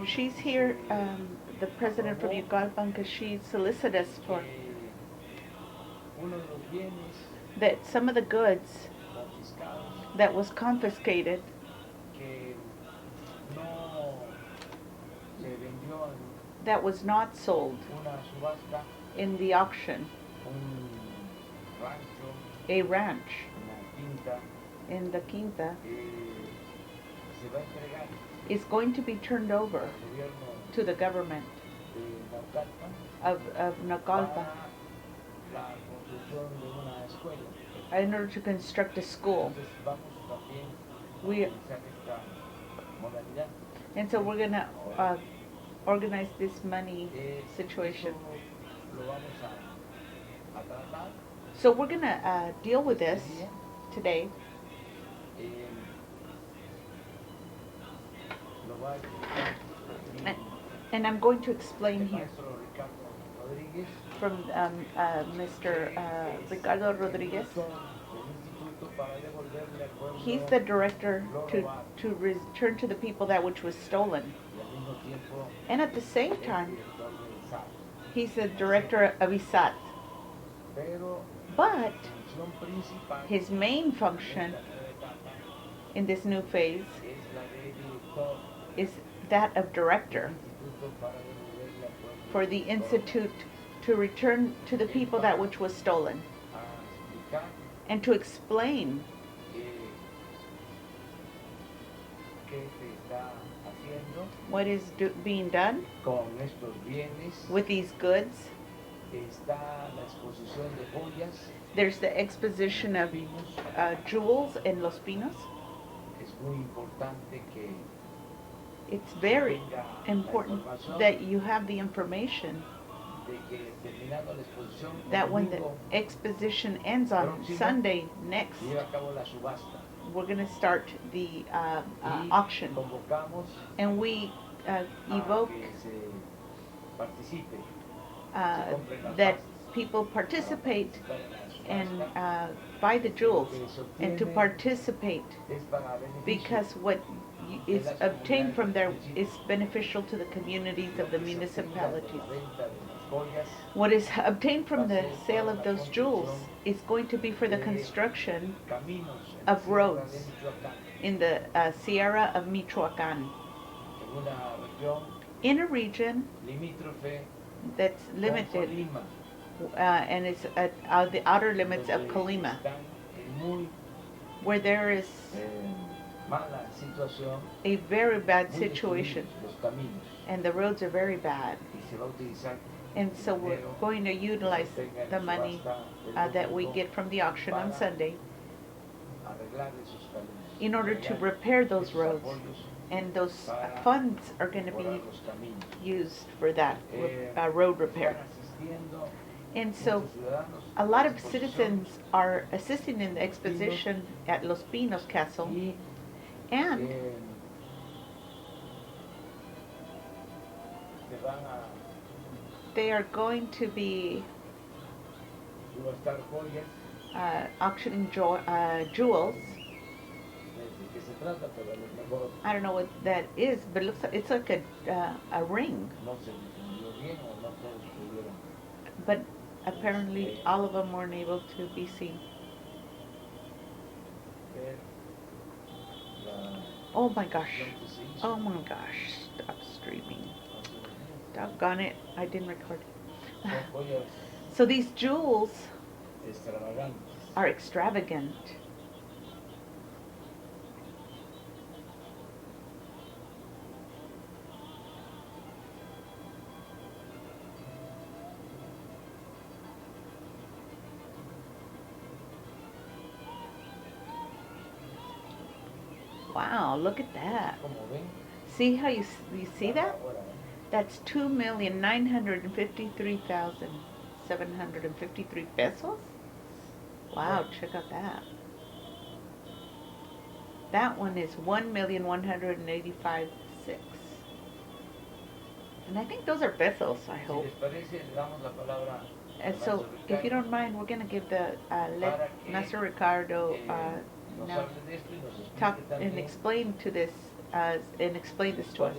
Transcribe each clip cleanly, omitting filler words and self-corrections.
she's here, the president from Yucalpan, because she solicited us for that some of the goods that was confiscated that was not sold in the auction, a ranch in the Quinta, is going to be turned over to the government of Naucalpan in order to construct a school. And so we're going to organize this money situation. So we're going to deal with this today. And I'm going to explain here from Mr. Ricardo Rodriguez. He's the director to return to the people that which was stolen. And at the same time, he's the director of ISAT. But his main function in this new phase is that of director for the Institute to return to the people that which was stolen, and to explain what is being done with these goods. There's the exposition of jewels in Los Pinos. It's very important that you have the information that when the exposition ends on Sunday next, we're going to start the auction. And we evoke that people participate and buy the jewels, and to participate, because what is obtained from there is beneficial to the communities of the municipalities. What is obtained from the sale of those jewels is going to be for the construction of roads in the Sierra of Michoacán, in a region that's limited, and it's at the outer limits of Colima, where there is a very bad situation, and the roads are very bad. And so we're going to utilize the money that we get from the auction on Sunday in order to repair those roads. And those funds are going to be used for that road repair. And so a lot of citizens are assisting in the exposition at Los Pinos Castle, and they are going to be auctioning jewels. I don't know what that is, but it looks like it's like a ring. But apparently all of them weren't able to be seen. Oh my gosh. Oh my gosh. Stop streaming. Doggone it. I didn't record. So these jewels are extravagant. Wow, look at that. See how you see that? That's 2,953,753 pesos. Wow, check out that. That one is 1,185,600. And I think those are pesos, I hope. And so, if you don't mind, we're going to give the let Master Ricardo now talk and explain to this and explain this to us.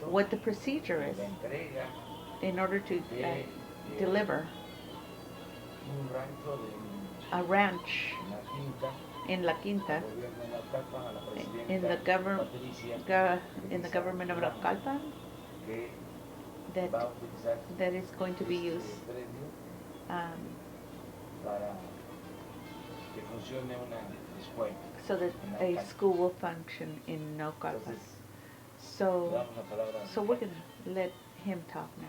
What the procedure is in order to deliver a ranch in La Quinta, in the government of Naucalpan, that is going to be used so that a school will function in Naucalpan. So we're going to let him talk now.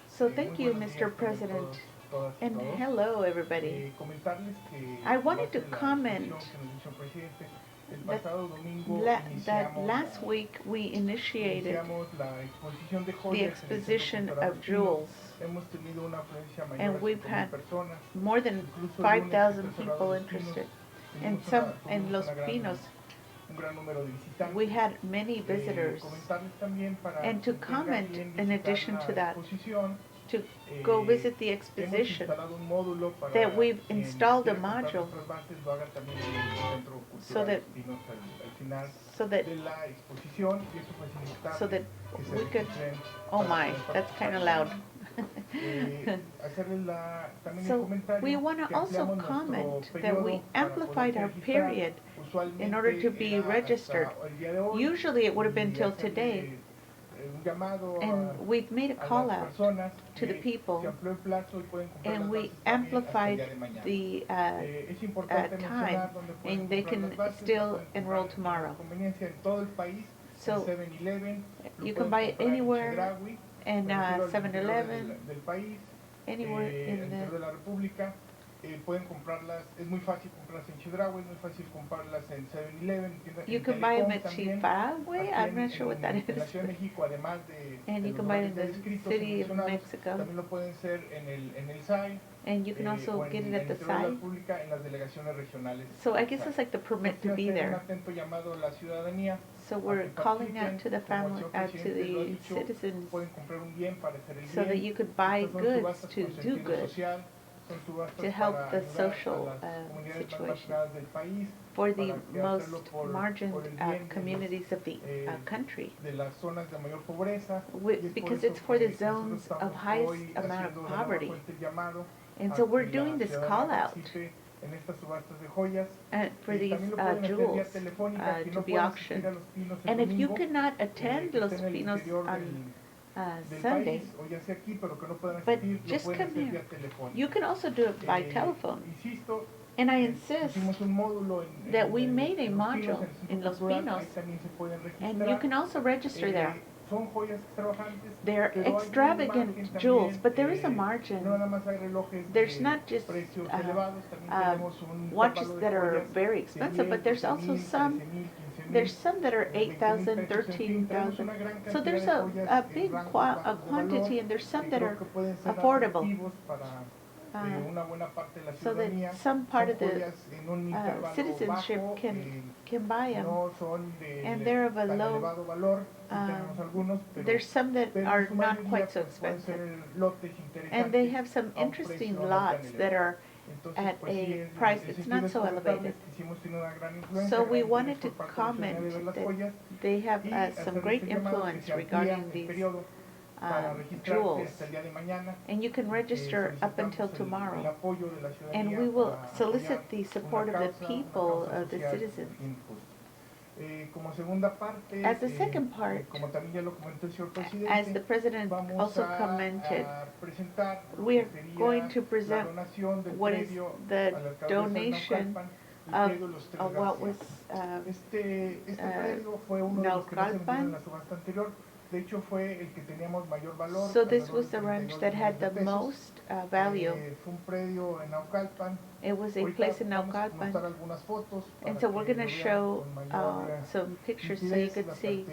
So thank you, Mr. President, and hello, everybody. I wanted to comment that last week we initiated the exposition of jewels, and we've had more than 5,000 people interested, and some in Los Pinos we had many visitors. And to comment, in addition to that, to go visit the exposition, that we've installed a module so that we could, oh my, that's kind of loud. So we want to also comment that we amplified our period in order to be registered. Usually it would have been till today, and we've made a call out to the people, and we amplified the time, and they can still enroll tomorrow. So you can buy it anywhere, and 7-Eleven, anywhere in the pueden comprarlas, es muy fácil comprarlas en Chedraui, es muy fácil comprarlas en 7-Eleven. You can buy them at Chedraui, I'm not sure what that is. En la Ciudad de México, además de and you can buy it in the city of Mexico. También lo pueden hacer en el SAI. And you can also get it at the SAI. So I guess it's like the permit to be there. So we're calling out to the family, to the citizens, so that you could buy goods to do good, to help the social situation for the most margined communities of the country, because it's for the zones of highest amount of poverty. And so we're doing this call out for these jewels to be auctioned. And if you cannot attend Los Pinos on Sunday, but just come here. You can also do it by telephone. And I insist that we made a module in Los Pinos, and you can also register there. They're extravagant jewels, but there is a margin. There's not just watches that are very expensive, but there's also some that are 8,000, 13,000. So there's a big quantity, and there's some that are affordable. So that some part of the citizenship can buy them, and they're of a low, there's some that are not quite so expensive, and they have some interesting lots that are at a price that's not so elevated. So we wanted to comment that they have some great influence regarding these jewels, and you can register up until tomorrow, and we will solicit the support of the people, of the citizens. As the second part, as the President also commented, we are going to present what is the donation of what was Naucalpan. So this was the ranch that had the most value. It was a place in Naucalpan. And so we're going to show some pictures so you could see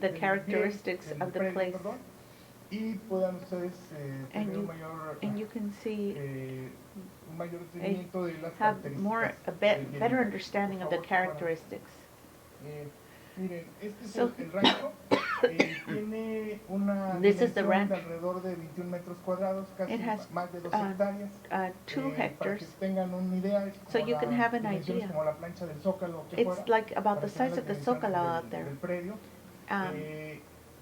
the characteristics of the place. And you can see have a better understanding of the characteristics. Miren, este es So el rancho. Tiene una this is the dimensión ranch. de alrededor de 21 metros cuadrados, casi It has más de 2 uh, hectáreas. 2 Para que hectares. tengan una idea, es So como you can have an dimensiones idea. como la plancha del Zócalo aquí It's afuera, like about para the que vean size las of the dimensiones Zocalo out there. del predio.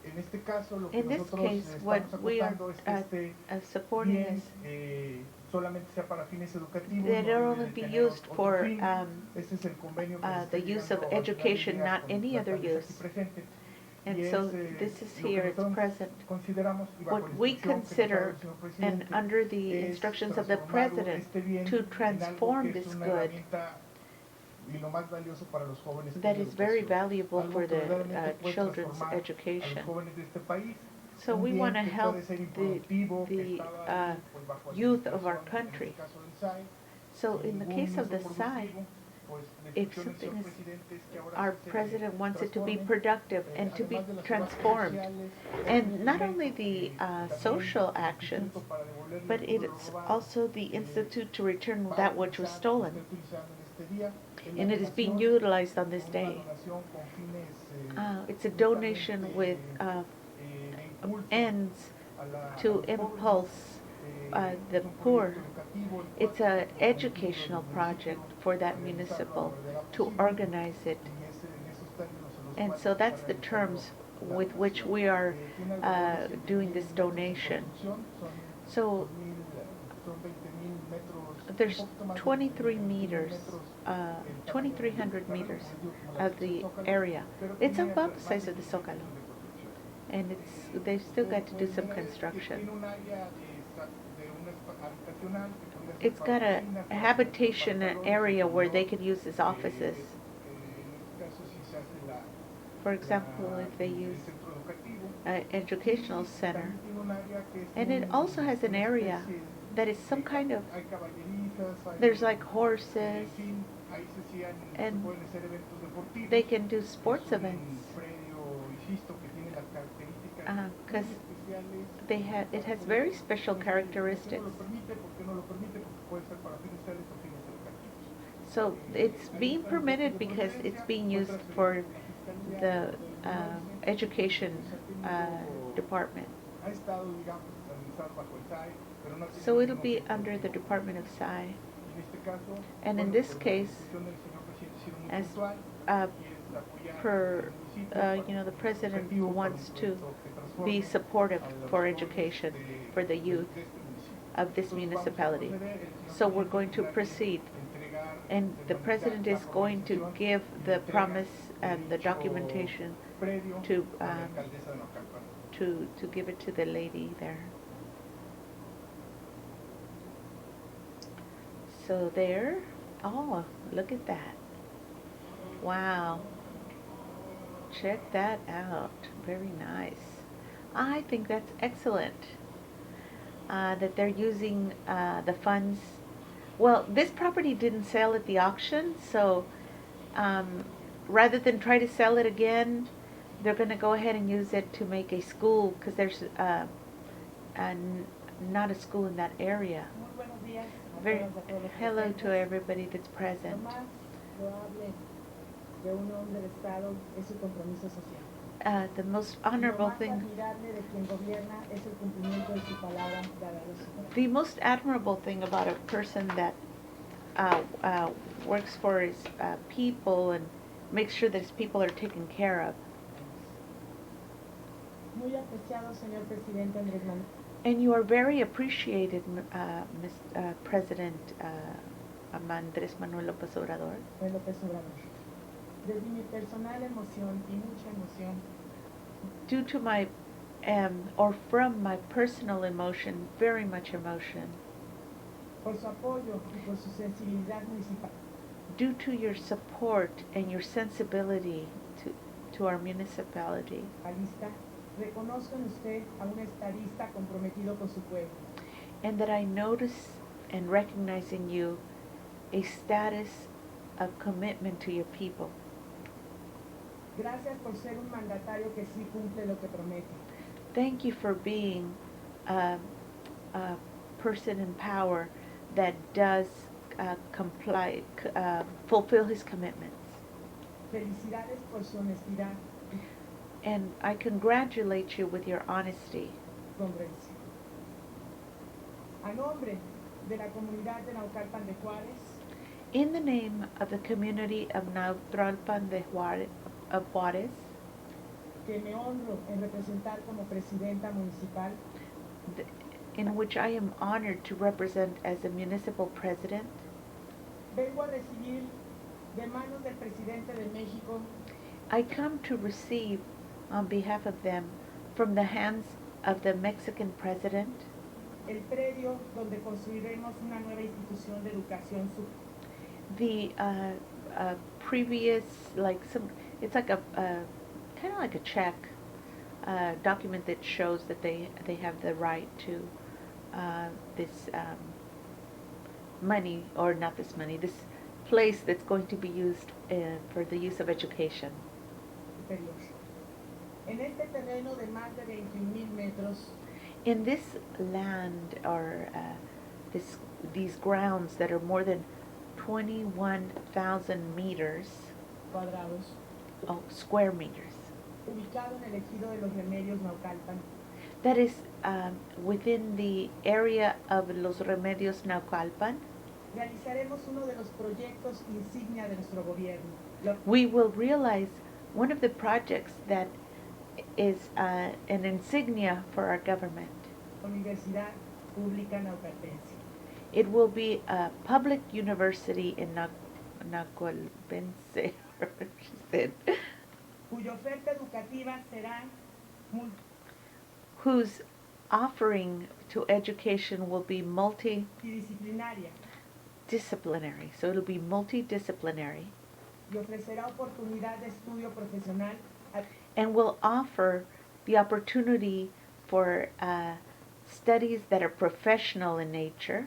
En este caso, lo que In this nosotros case, what estamos we are acotando es que supporting bien is solamente sea para fines educativos, that no it debe only de be tener used otro for fin. Este es el convenio que se está the use of llegando al final del education, día not con any la other alcaldesa aquí use. presente. And Y so es this is lo que here, it's nosotros present. consideramos y bajo What la we instrucción que nos ha dado consider, el señor and presidente, under the es instructions of the transformar president, este bien to en algo transform que es this una good herramienta y lo más valioso para los jóvenes, que that es la is very educación. valuable Algo for que the verdaderamente puede children's transformar a los education. jóvenes de este país. So Un we bien want to que help puede ser the, improductivo, que estaba ahí, pues, bajo youth of our administración, en country. este caso del SAI, So sin in the ningún case of uso the SAI, productivo, pues la if instrucción del something señor is, presidente es que ahora our sí se president wants it to be transforme, productive and to be además de las obras transformed. comerciales, And not otro only instrumento the que también social el actions, instituto para devolverle but todo lo it's robado, also the institute to return va a that which was utilizar, stolen. está utilizando en este día, en la And it is being donación, utilized on this una day. donación con fines It's a donation with de impulso ends a to los jóvenes. impulse the Es un poor. proyecto educativo, el cual It's an como cometido educational del project municipio for that a realizarlo a la municipal brevedad to posible, organize it. y es en esos términos en los And cuales so se está that's the realizando terms la with which donación. we are Tiene alrededor de 7,000 doing this metros en donation. construcción, So son 20,000 metros, there's un poquito más de 23 20,000 meters, metros 2,300 terreno, meters como les digo, como la of plancha del the Zócalo, area. pero It's tiene about the más size de of the 15 Zocalo. metros de construcción. And they've still got to do some Tiene construction. un área de un habitacional que podría ser It's para got a oficinas, para habitation pantalones, area where they comedor, could use as offices. en este caso si se hace For example, if they el use centro educativo, an educational center. también tiene un área que es And it also has an una area especie that is some kind of, hay caballerizas, there's like en horses, fin, ahí se and pueden hacer eventos deportivos. they can do sports Es un events. predio, insisto, que tiene las características Because muy especiales. it has very special characteristics. ¿Por qué no lo permite? Porque puede ser para fines sociales o fines educativos. So it's being permitted because it's being used for the education department. Ha estado, digamos, administrado bajo el SAI, pero no tiene So it'll ningún be efecto under the positivo. Department of Sci. En este caso, And in bueno, this pues, la case, decisión del señor presidente ha sido muy as puntual, uh, y es apoyar per, al municipio para you know, the un president objetivo, para un wants to proyecto que transforme be supportive a los for jóvenes education de for the youth este municipio. of this Entonces, vamos a municipality. proceder, el señor So we're presidente going to tendrá que proceed. entregar, And the formalizar president la is going to formalización give y the entrega promise de and the dicho documentation predio to, a la alcaldesa de Naucalpan. to give it to the lady there. So there, oh, look at that. Wow. Check that out. Very nice. I think that's excellent. That they're using the funds. Well, this property didn't sell at the auction, so rather than try to sell it again, they're going to go ahead and use it to make a school because there's not a school in that area. Muy buenos días a Very, todas, a todos los hello to presentes. everybody that's Lo present. más loable de un hombre de Estado es su compromiso social. The most Lo honorable más thing, admirable de quien gobierna es el cumplimiento de su palabra dada a los ciudadanos. the most admirable thing about a person that works for his people and makes sure that his people are taken care of. Muy apreciado, señor presidente Andrés Manuel. And you are very appreciated, President Andrés Manuel López Obrador. López Obrador. Desde mi personal emoción y mucha emoción, Due to my, or from my personal emotion, very much emotion, por su apoyo y por su sensibilidad municipal, due to your support and your sensibility to our municipality, alista, reconozco en usted a un estadista comprometido con su pueblo. and that I notice and recognize in you a status of commitment to your people. Gracias por ser un mandatario que sí cumple lo que promete. Thank you for being a person in power that does fulfill his commitments. Felicidades por su honestidad And I congratulate you with your honesty. y comprensión. A nombre de la comunidad de Naucalpan de Juárez, In the name of the community of Naucalpan de Juárez, que me honro en representar como presidenta municipal, th- in which I am honored to represent as a municipal president, vengo a recibir de manos del presidente de México I come to receive on behalf of them from the hands of the Mexican president el predio donde construiremos una nueva institución de educación the previous, like some, it's like a kind of like a check document that shows that they have the right to this money, or not this money, this place that's going to be used for the use of education. superior. En este terreno de más de 21,000 metros, In this land, or these grounds that are more than 21,000 meters, cuadrados, square meters, ubicado en el ejido de los Remedios Naucalpan, that is within the area of Los Remedios Naucalpan, realizaremos uno de los proyectos insignia de nuestro gobierno, la we will realize one of the projects that is an insignia for our government. Universidad Pública Naucalpense, It will be a public university in Naucalpense, she said, cuya oferta educativa será whose offering to education will be multidisciplinaria multidisciplinary. So it'll be multidisciplinary y ofrecerá oportunidad de estudio profesional a and will offer the opportunity for studies that are professional in nature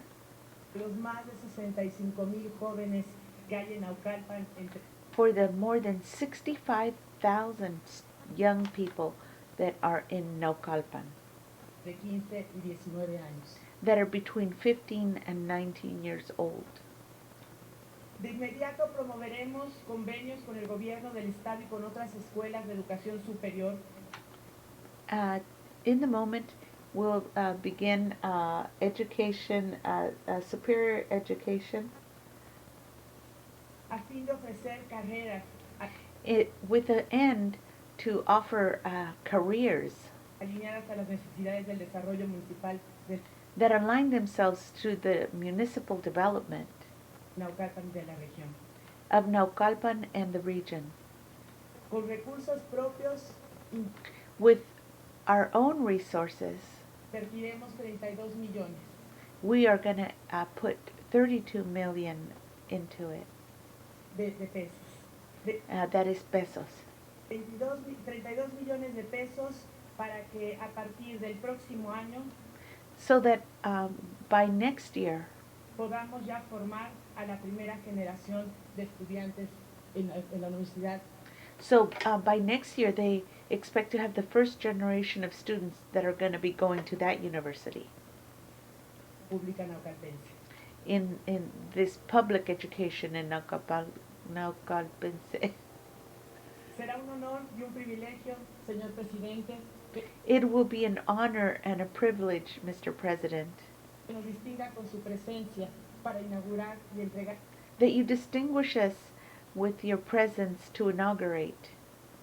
los más de 65,000 jóvenes que hay en Naucalpan entre for the more than 65,000 young people that are in Naucalpan, de 15 y 19 años. that are between 15 and 19 years old. De inmediato promoveremos convenios con el gobierno del estado y con otras escuelas de educación superior In the moment, we'll begin education, superior education, a fin de ofrecer carreras with the end to offer careers alineadas a las necesidades del desarrollo municipal de that align themselves to the municipal development Naucalpan y de la región. of Naucalpan and the region. Con recursos propios With our own resources, invertiremos 32 millones we are going to put 32 million into it. de pesos. De That is pesos. 32 millones de pesos para que a partir del próximo año So that by next year, podamos ya formar a la primera generación de estudiantes en la universidad so by next year they expect to have the first generation of students that are going to be going to that university pública naucalpense. in this public education in Naucalpense. Será un honor y un privilegio, señor presidente, que It will be an honor and a privilege, Mr. President, nos distinga con su presencia para inaugurar y entregar that you distinguish us with your presence to inaugurate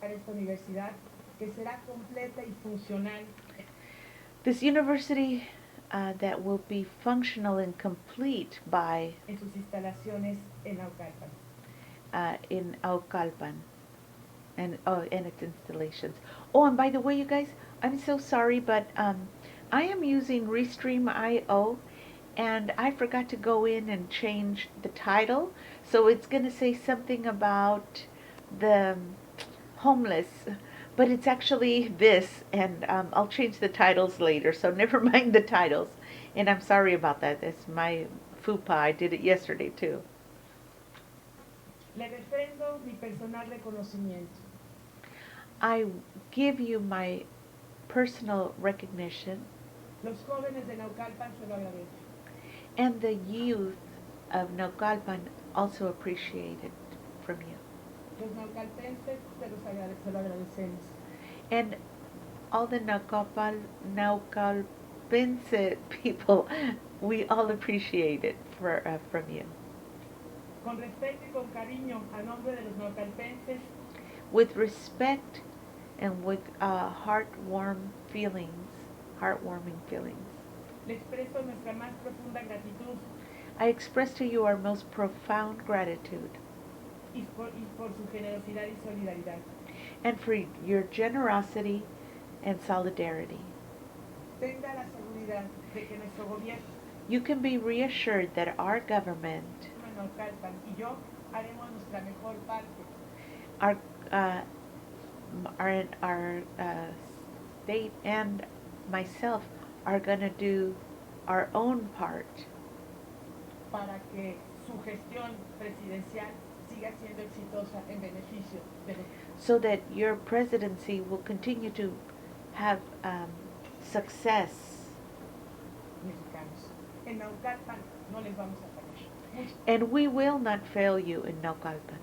esta universidad que será completa y funcional this university that will be functional and complete by en sus instalaciones en Naucalpan. in Naucalpan and its installations. Oh, and by the way, you guys, I'm so sorry, but I am using Restream.io, and I forgot to go in and change the title, so it's going to say something about the homeless, but it's actually this, and I'll change the titles later, so never mind the titles. And I'm sorry about that. That's my faux pas. I did it yesterday too. Le refrendo mi personal reconocimiento I give you my personal recognition, Los jóvenes de Naucalpan se lo agradecen. and the youth of Naucalpan also appreciate it from you. Los naucalpenses se lo agradecemos. And all the Naucalpense people, we all appreciate it from you. Con respeto y con cariño, a nombre de los naucalpenses, With respect and with heartwarming feelings, le expreso nuestra más profunda gratitud I express to you our most profound gratitude y por su generosidad y solidaridad. and for your generosity and solidarity. Tenga la seguridad de que nuestro gobierno, You can be reassured that our government, Naucalpan y yo haremos nuestra mejor parte our state and myself are going to do our own part para que su gestión presidencial siga siendo exitosa en beneficio de los so that your presidency will continue to have success. mexicanos. En Naucalpan no les vamos a fallar. And we will not fail you in Naucalpan.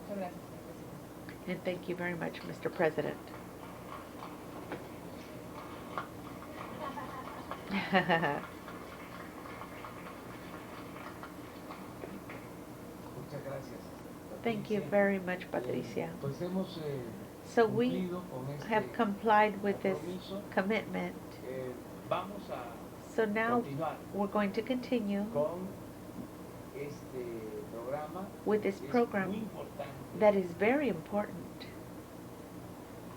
Muchas gracias, señor presidente. And thank you very much, Mr. President. Muchas gracias. Thank you very much, Patricia. Pues hemos So we cumplido con este have complied with this compromiso. commitment. Vamos a So now continuar we're going to continue con este programa. with this Es muy program importante. that is very important.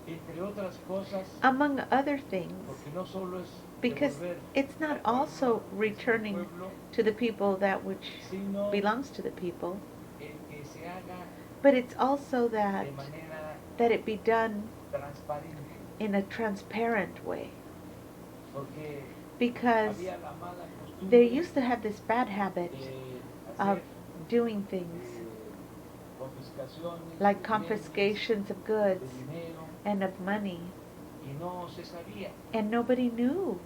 Entre otras cosas, Among other things, porque no solo es because devolver it's not al also pueblo, returning al pueblo, to the people that which sino belongs to the people, el que se haga but it's also that de manera it be done transparente. in a transparent way. Porque Because había la mala costumbre they used to have this bad habit de of hacer doing things confiscaciones, like de bienes, confiscations of goods de dinero, and of money, y no se sabía and nobody knew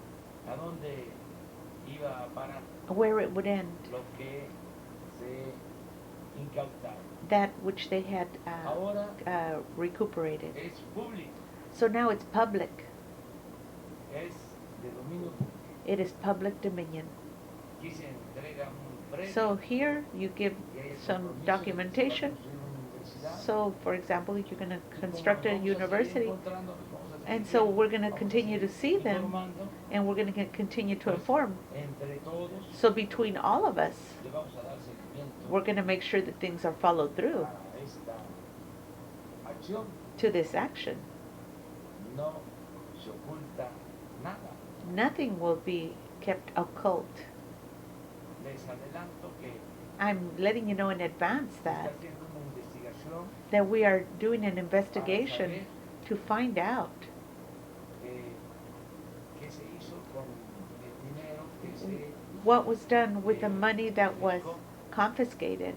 a dónde iba a parar where it would end, lo que se incautaba. that which they had Ahora recuperated. es público, So now it's public. es de dominio público. It is public dominion. Aquí se entrega un premio, So here you give y hay some compromiso de que se va a documentation. construir una universidad. So, for example, you're going to Y como construct a nos vamos seguir university, encontrando, nos vamos a seguir and so viendo, we're going to vamos a continue to seguir see them, informando, and we're going to continue to pues, inform. entre todos So between all of us, le vamos a dar seguimiento we're going to make sure that things are followed through a esta acción. to this action. No se oculta nada. Nothing will be kept occult. Les adelanto que I'm letting you know in advance se está that haciendo una investigación we are doing an para investigation saber to find out qué se hizo con el dinero que se what was done with the money that was confiscated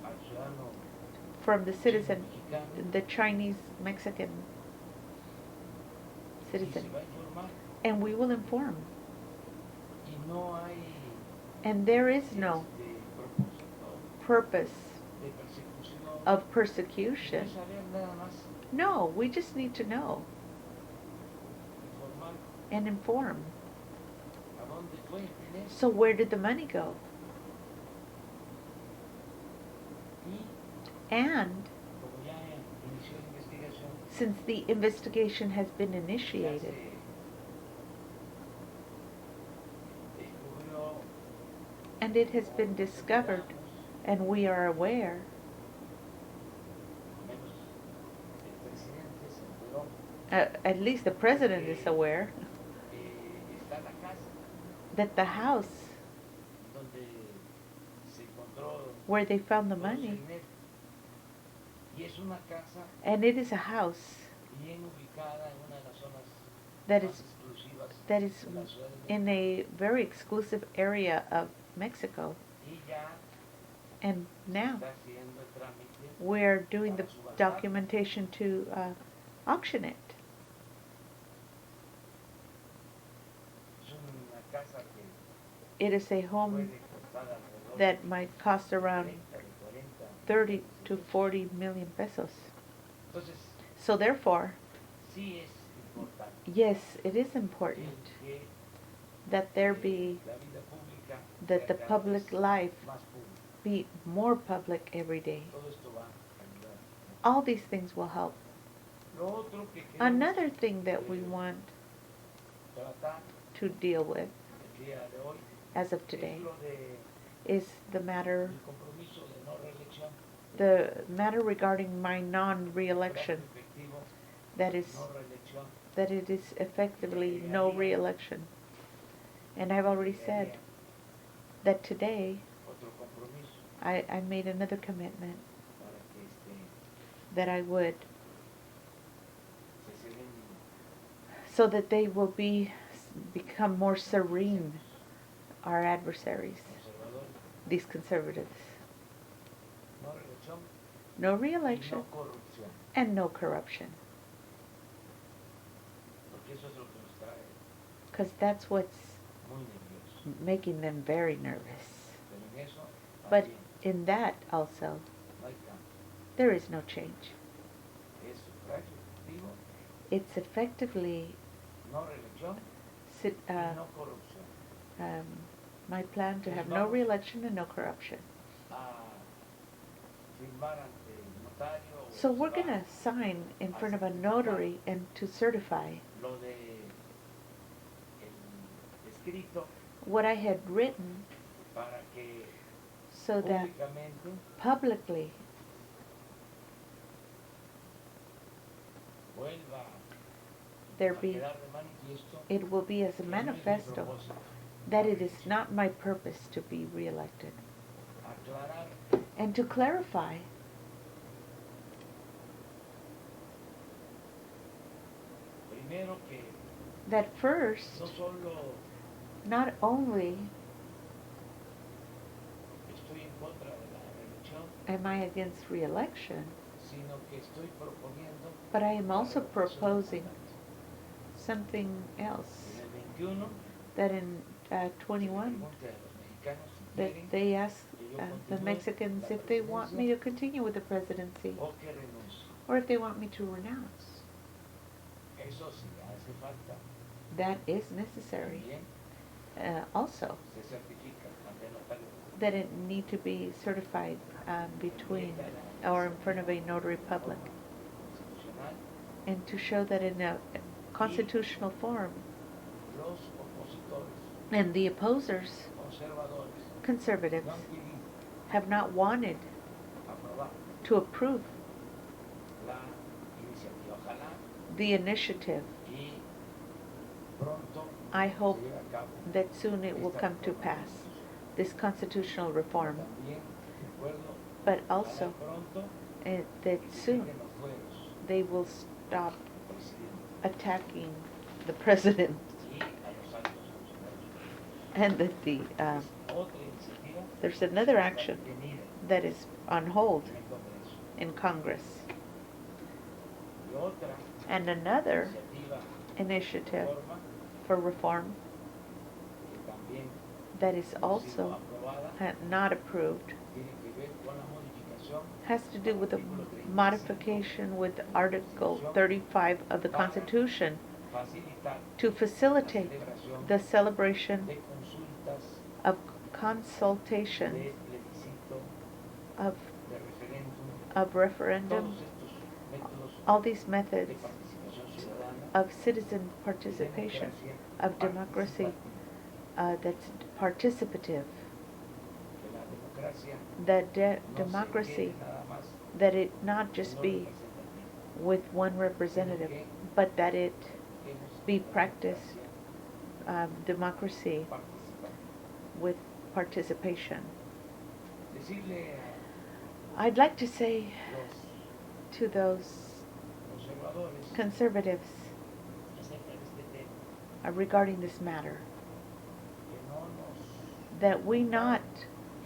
al ciudadano from the citizen, mexicano, the Chinese Mexican y se citizen. va a informar. And we will inform. Y no hay And there is no propósito purpose de persecución, of de persecution. saber nada más No, we just need to know informar and inform. a dónde fue el dinero. So where did the money go? Y And como ya inició la investigación, since the investigation has been ya initiated se descubrió, and it has been discovered and we are aware, menos el presidente se enteró, at least the president is aware, está la casa that the house donde se encontró where they found the todo ese money, dinero. Y es una casa and it is a house bien ubicada en una de las zonas that más is exclusivas that is de la Ciudad de in México. a very exclusive area of Mexico. Y ya And now está haciendo el trámite we're doing the documentation to auction it. es una casa que It is a home puede costar alrededor that might cost around de 30, de 40, 30 to 40 million pesos. Entonces, So therefore, sí es importante yes, it is important que that there be, la vida pública that the sea cada public vez life más pública. be more public every day. Todo esto va a ayudar. All these things will help. Lo otro que queremos Another thing that we want tratar to deal with el día de hoy as of es today lo de is the matter, el compromiso de no reelección, the matter regarding my non-reelection, trabajo efectivo, that is, no reelección. that it is effectively no reelection. And I've already said Agregaría that today otro compromiso I made another commitment para que that I would, se serenen so that they will become more serene, our adversaries, conservadores, these conservatives. no reelección No y reelection no corrupción, and no corruption. porque eso es lo que nos trae Because that's what's muy nerviosos. making them very nervous. Pero en eso But también in that also, no hay cambio. there is no change. Es sufragio efectivo, It's effectively no reelección sit- y no corrupción. my plan to have no reelection and no corruption. A firmar ante el notario o So we're se va going to sign in front of a notary and to certify lo de el escrito what I had written para que so that públicamente publicly vuelva there a be, quedar de manifiesto it will be as a que no es mi manifesto propósito that it is not my purpose to be reelected. aclarar And to clarify primero que that first, no solo not only estoy en contra de la reelección, am I against reelection, sino que estoy proponiendo but I am la also revocación del proposing mandato. something En else, el 21 that in se le 21 pregunte a los mexicanos si that quieren they ask que yo the continúe Mexicans la if they want me presidencia to continue with the presidency o que renuncie. or if they want me to renounce. Eso sí hace falta. That is necessary. También Also, se certifica ante el notario that it need to be certified between or in front of a notary public, constitucional. and to show that in a constitutional form, Los opositores and the opposers, conservadores conservatives, no han querido have not wanted aprobar to approve la iniciativa. Ojalá the initiative. y pronto I se hope lleve a cabo that soon it will esta come to reforma pass, constitucional. this constitutional reform, También recuerdo but ojalá also pronto that que se soon quiten los fueros they will stop al presidente attacking the president y a los altos funcionarios. and that the Es otra iniciativa there's another que está action detenida that is on hold en el Congreso. in Congress, Y otra and another iniciativa initiative reforma for reform que también that is no ha sido also aprobada not approved tiene que ver con la modificación has to do with the del artículo 35 modification with Article 35 of the Constitution facilitar to facilitate celebración the celebration de consultas, of consultations, de plebiscito, of, de referéndum, of referendum, todos estos métodos all these de methods participación ciudadana, of citizen de participation, democracia of democracy participativa. that's participative, Que la democracia that no se democracy, quede nada más that it not en just lo be representativo, with one representative, but that it que hemos be la practiced, democracy participativa. with participation. Decirle I'd like to say a los to those conservadores conservatives acerca de este tema regarding this matter que no nos that we not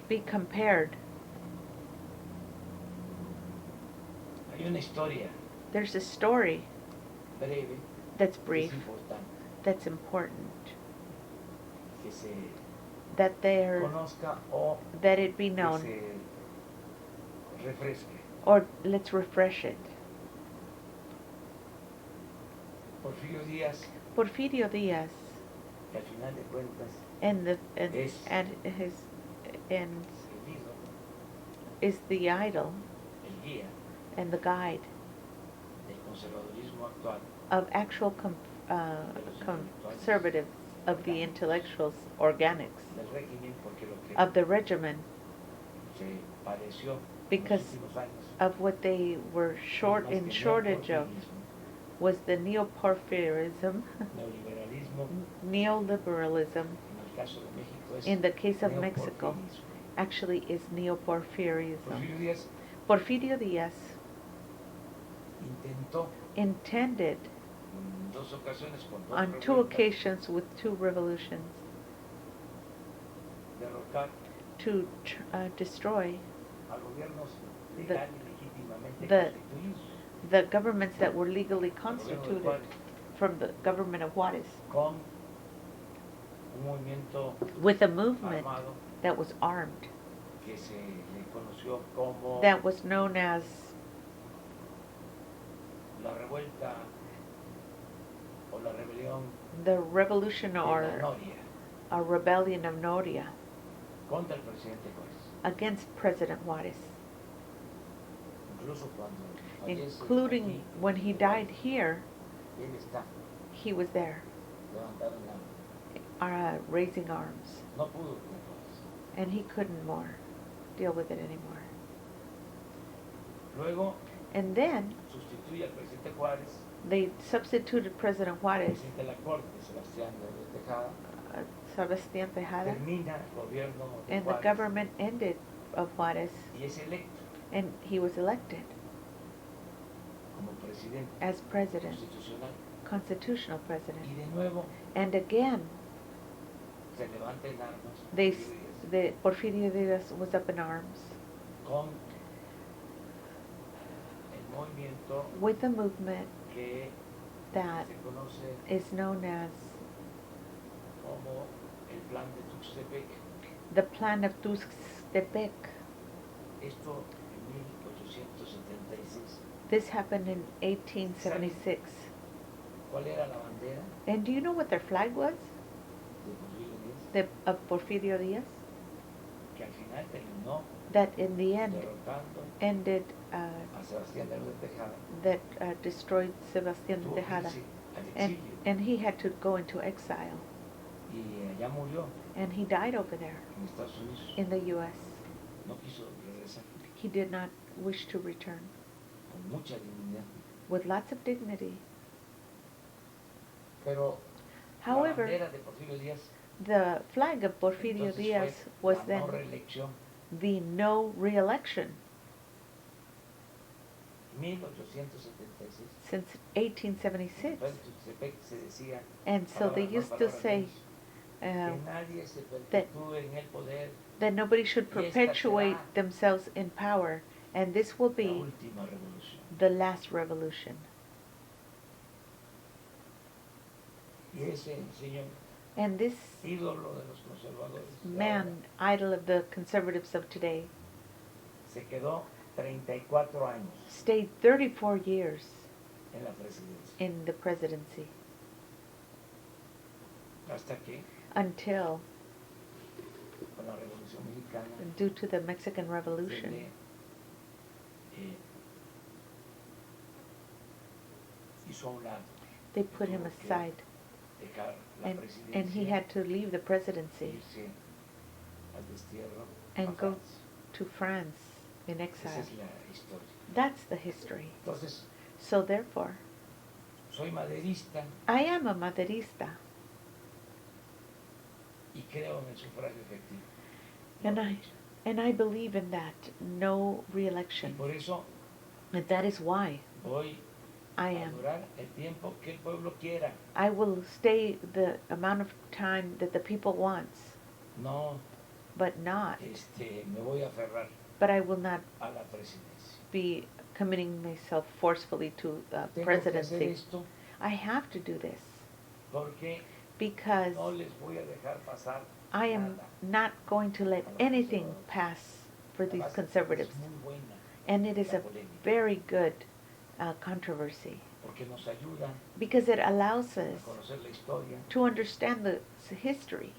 be compared. hay una historia There's a story breve that's que es brief, importante that's important, que se that there, conozca o that it be que known, se refresque. or let's refresh it. Porfirio Díaz, Porfirio Diaz, que al final de cuentas and es and his and el ídolo, is the idol el guía and the guide del conservadurismo actual, of actual conservatives, of the intellectuals, organics, del régimen, porque lo que of the regimen, se padeció en los because últimos años of what they were más in que shortage of neoporfirismo, was the neoporfirism, neoliberalismo, neoliberalism. en el caso de México es In the case of Mexico, neoporfirismo. actually is neoporfirism. Porfirio Díaz Porfirio Diaz intentó intended en dos ocasiones con dos on two revueltas occasions with two revolutions derrocar to destroy a gobiernos The- legal y legítimamente the- constituidos, the governments that were legally el gobierno de constituted Juárez, from the government of Juarez, con un movimiento with a movement armado that was armed, que se le conoció como that was known as la revuelta o la rebelión the revolution de la or Noria a rebellion of Noria contra el presidente Juárez. against President Juarez, Incluso cuando fallece including aquí, when he died here, él está he was there, levantado en la raising arms, no pudo con Juárez. and he couldn't more deal with it anymore. Luego And then sustituye al presidente Juárez, they substituted President el Juarez, presidente de la Corte, Sebastián de Tejada, Sebastián Tejada, termina el gobierno de and the Juárez government ended of Juarez, y es electo and he was elected como presidente as president, constitucional constitutional president. y de nuevo And again, se levanta en armas they, Porfirio Díaz the Porfirio Diaz was up in arms con el movimiento with a movement que that se conoce is known as como el plan de Tuxtepec. the Plan of Tuxtepec. Esto en 1876. This happened in 1876. ¿Cuál era la bandera And do you know what their flag was? de Porfirio Díaz? Of Porfirio Diaz? Que al final terminó That in the end derrotando ended, a Sebastián de Tejada. that destroyed Sebastián Tuvo que Tejada. irse al And, exilio and he had to go into exile. y allá murió And he died over there en Estados Unidos. in the U.S. No quiso regresar He did not wish to return. con mucha dignidad. With lots of dignity. Pero However, la bandera de Porfirio Díaz the flag of Porfirio entonces Diaz fue was la then no reelección. the no re-election 1876. since 1876. Entonces Tuxtepec se decía And so they palabras más, used to palabras say menos, que nadie se perpetúe en el poder. that nobody should Y esta perpetuate será themselves in power, and this will La be última revolución. the last revolution. Y ese señor And this ídolo de los conservadores de man, idol of the conservatives of today, ahora, se quedó 34 años stayed 34 years en la presidencia. in the presidency Hasta que, until, con la Revolución Mexicana, due to the Mexican se Revolution, le hizo a un lado. they put him Tuvo que aside, dejar la and he presidencia, had to leave the presidency irse al destierro and a go Francia. to France in Esa exile. es la historia. That's the history. Entonces, So therefore, soy maderista I am a Maderista, y creo en el sufragio efectivo. and No I derecho. and I believe in that, no Y re-election. por eso And that is why voy I a am. durar el tiempo que el pueblo quiera. I will stay the amount of time that the people wants, No, but not, me voy a aferrar but I will not a la presidencia. be committing myself forcefully to Tengo que hacer presidency. esto I have to do this porque because no les voy a dejar pasar I am nada. not going to let anything pass for these Además, conservatives. es muy buena. And it is la a polémica, very good controversy porque nos ayuda because it allows a us conocer la historia to understand the history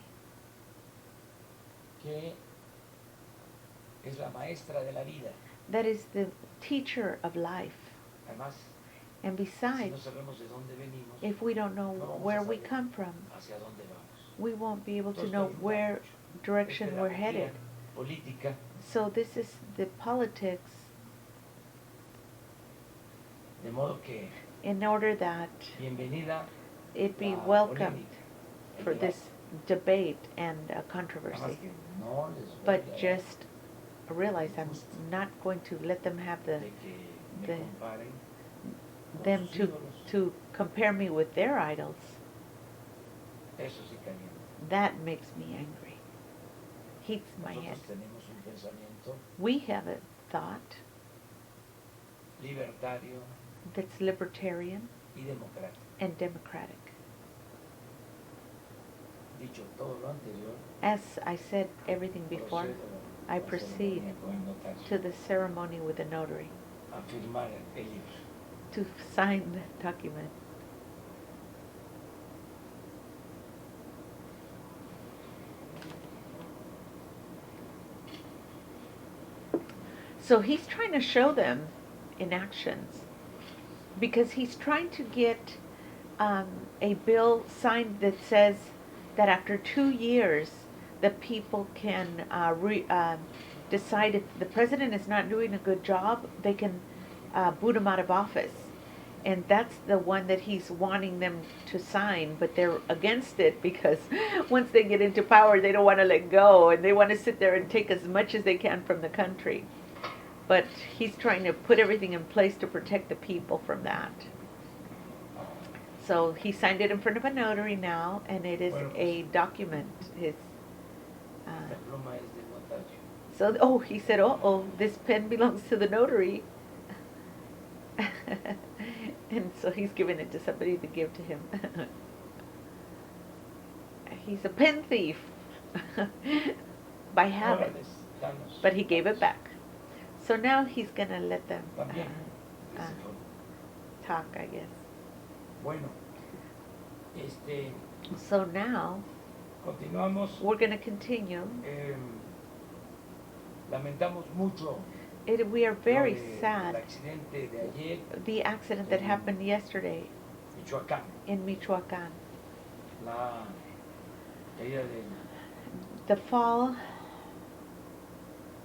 que es la maestra de la vida. that is the teacher of life. Además, And si no besides, sabemos de dónde venimos, if we don't know no vamos where a we saber come from, hacia dónde vamos. we won't be able to Entonces, know esto ayuda where mucho. direction Es we're pedagogía headed. política, So this is the politics de modo que in order that bienvenida it be la welcomed polémica, el for debate. this debate and Nada más controversy. que no les voy But a just realize I'm not going to let them have de que me the comparen con them sus to ídolos. compare me with their idols. Eso sí calienta. That makes me angry. Heats my head. Nosotros tenemos un pensamiento We have a thought libertario that's libertarian y democrático. and democratic. Dicho todo lo anterior, As I said everything before, procedo a I la proceed ceremonia con el notario to the ceremony with the notary a firmar el libro. to sign the document. So he's trying to show them in actions because he's trying to get a bill signed that says that after 2 years the people can decide if the president is not doing a good job, they can boot him out of office. And that's the one that he's wanting them to sign, but they're against it because once they get into power, they don't want to let go and they want to sit there and take as much as they can from the country. But he's trying to put everything in place to protect the people from that. So he signed it in front of a notary now, and it is a document. His La pluma es del notario. so oh, he said, oh, this pen belongs to the notary. And so he's giving it to somebody to give to him. He's a pen thief by habit, Órales, danos. but he gave it back. So now he's gonna let them También. uh, Ese fue. talk, I guess. Bueno, So now continuamos. we're gonna continue. Lamentamos mucho We are very lo de- el sad. accidente de ayer The accident that happened yesterday en Michoacán, in Michoacán. la caída del The fall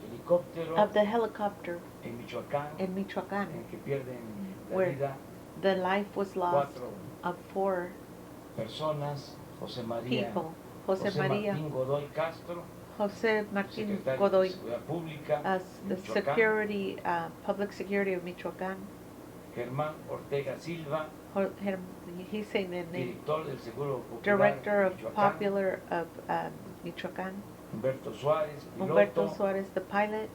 helicóptero of the helicopter en Michoacán, in Michoacán, en que pierden la where vida the life was lost 4 of 4 personas, José María, people. José María, Martín Godoy Castro, José Martín secretario Godoy, de Seguridad Pública, as the Michoacán, security, public security of Michoacán. Germán Ortega Silva, He's saying the name. director del Seguro Popular Director de of Michoacán, Popular of Michoacán. Humberto Suárez, Humberto piloto, Suárez, the pilot.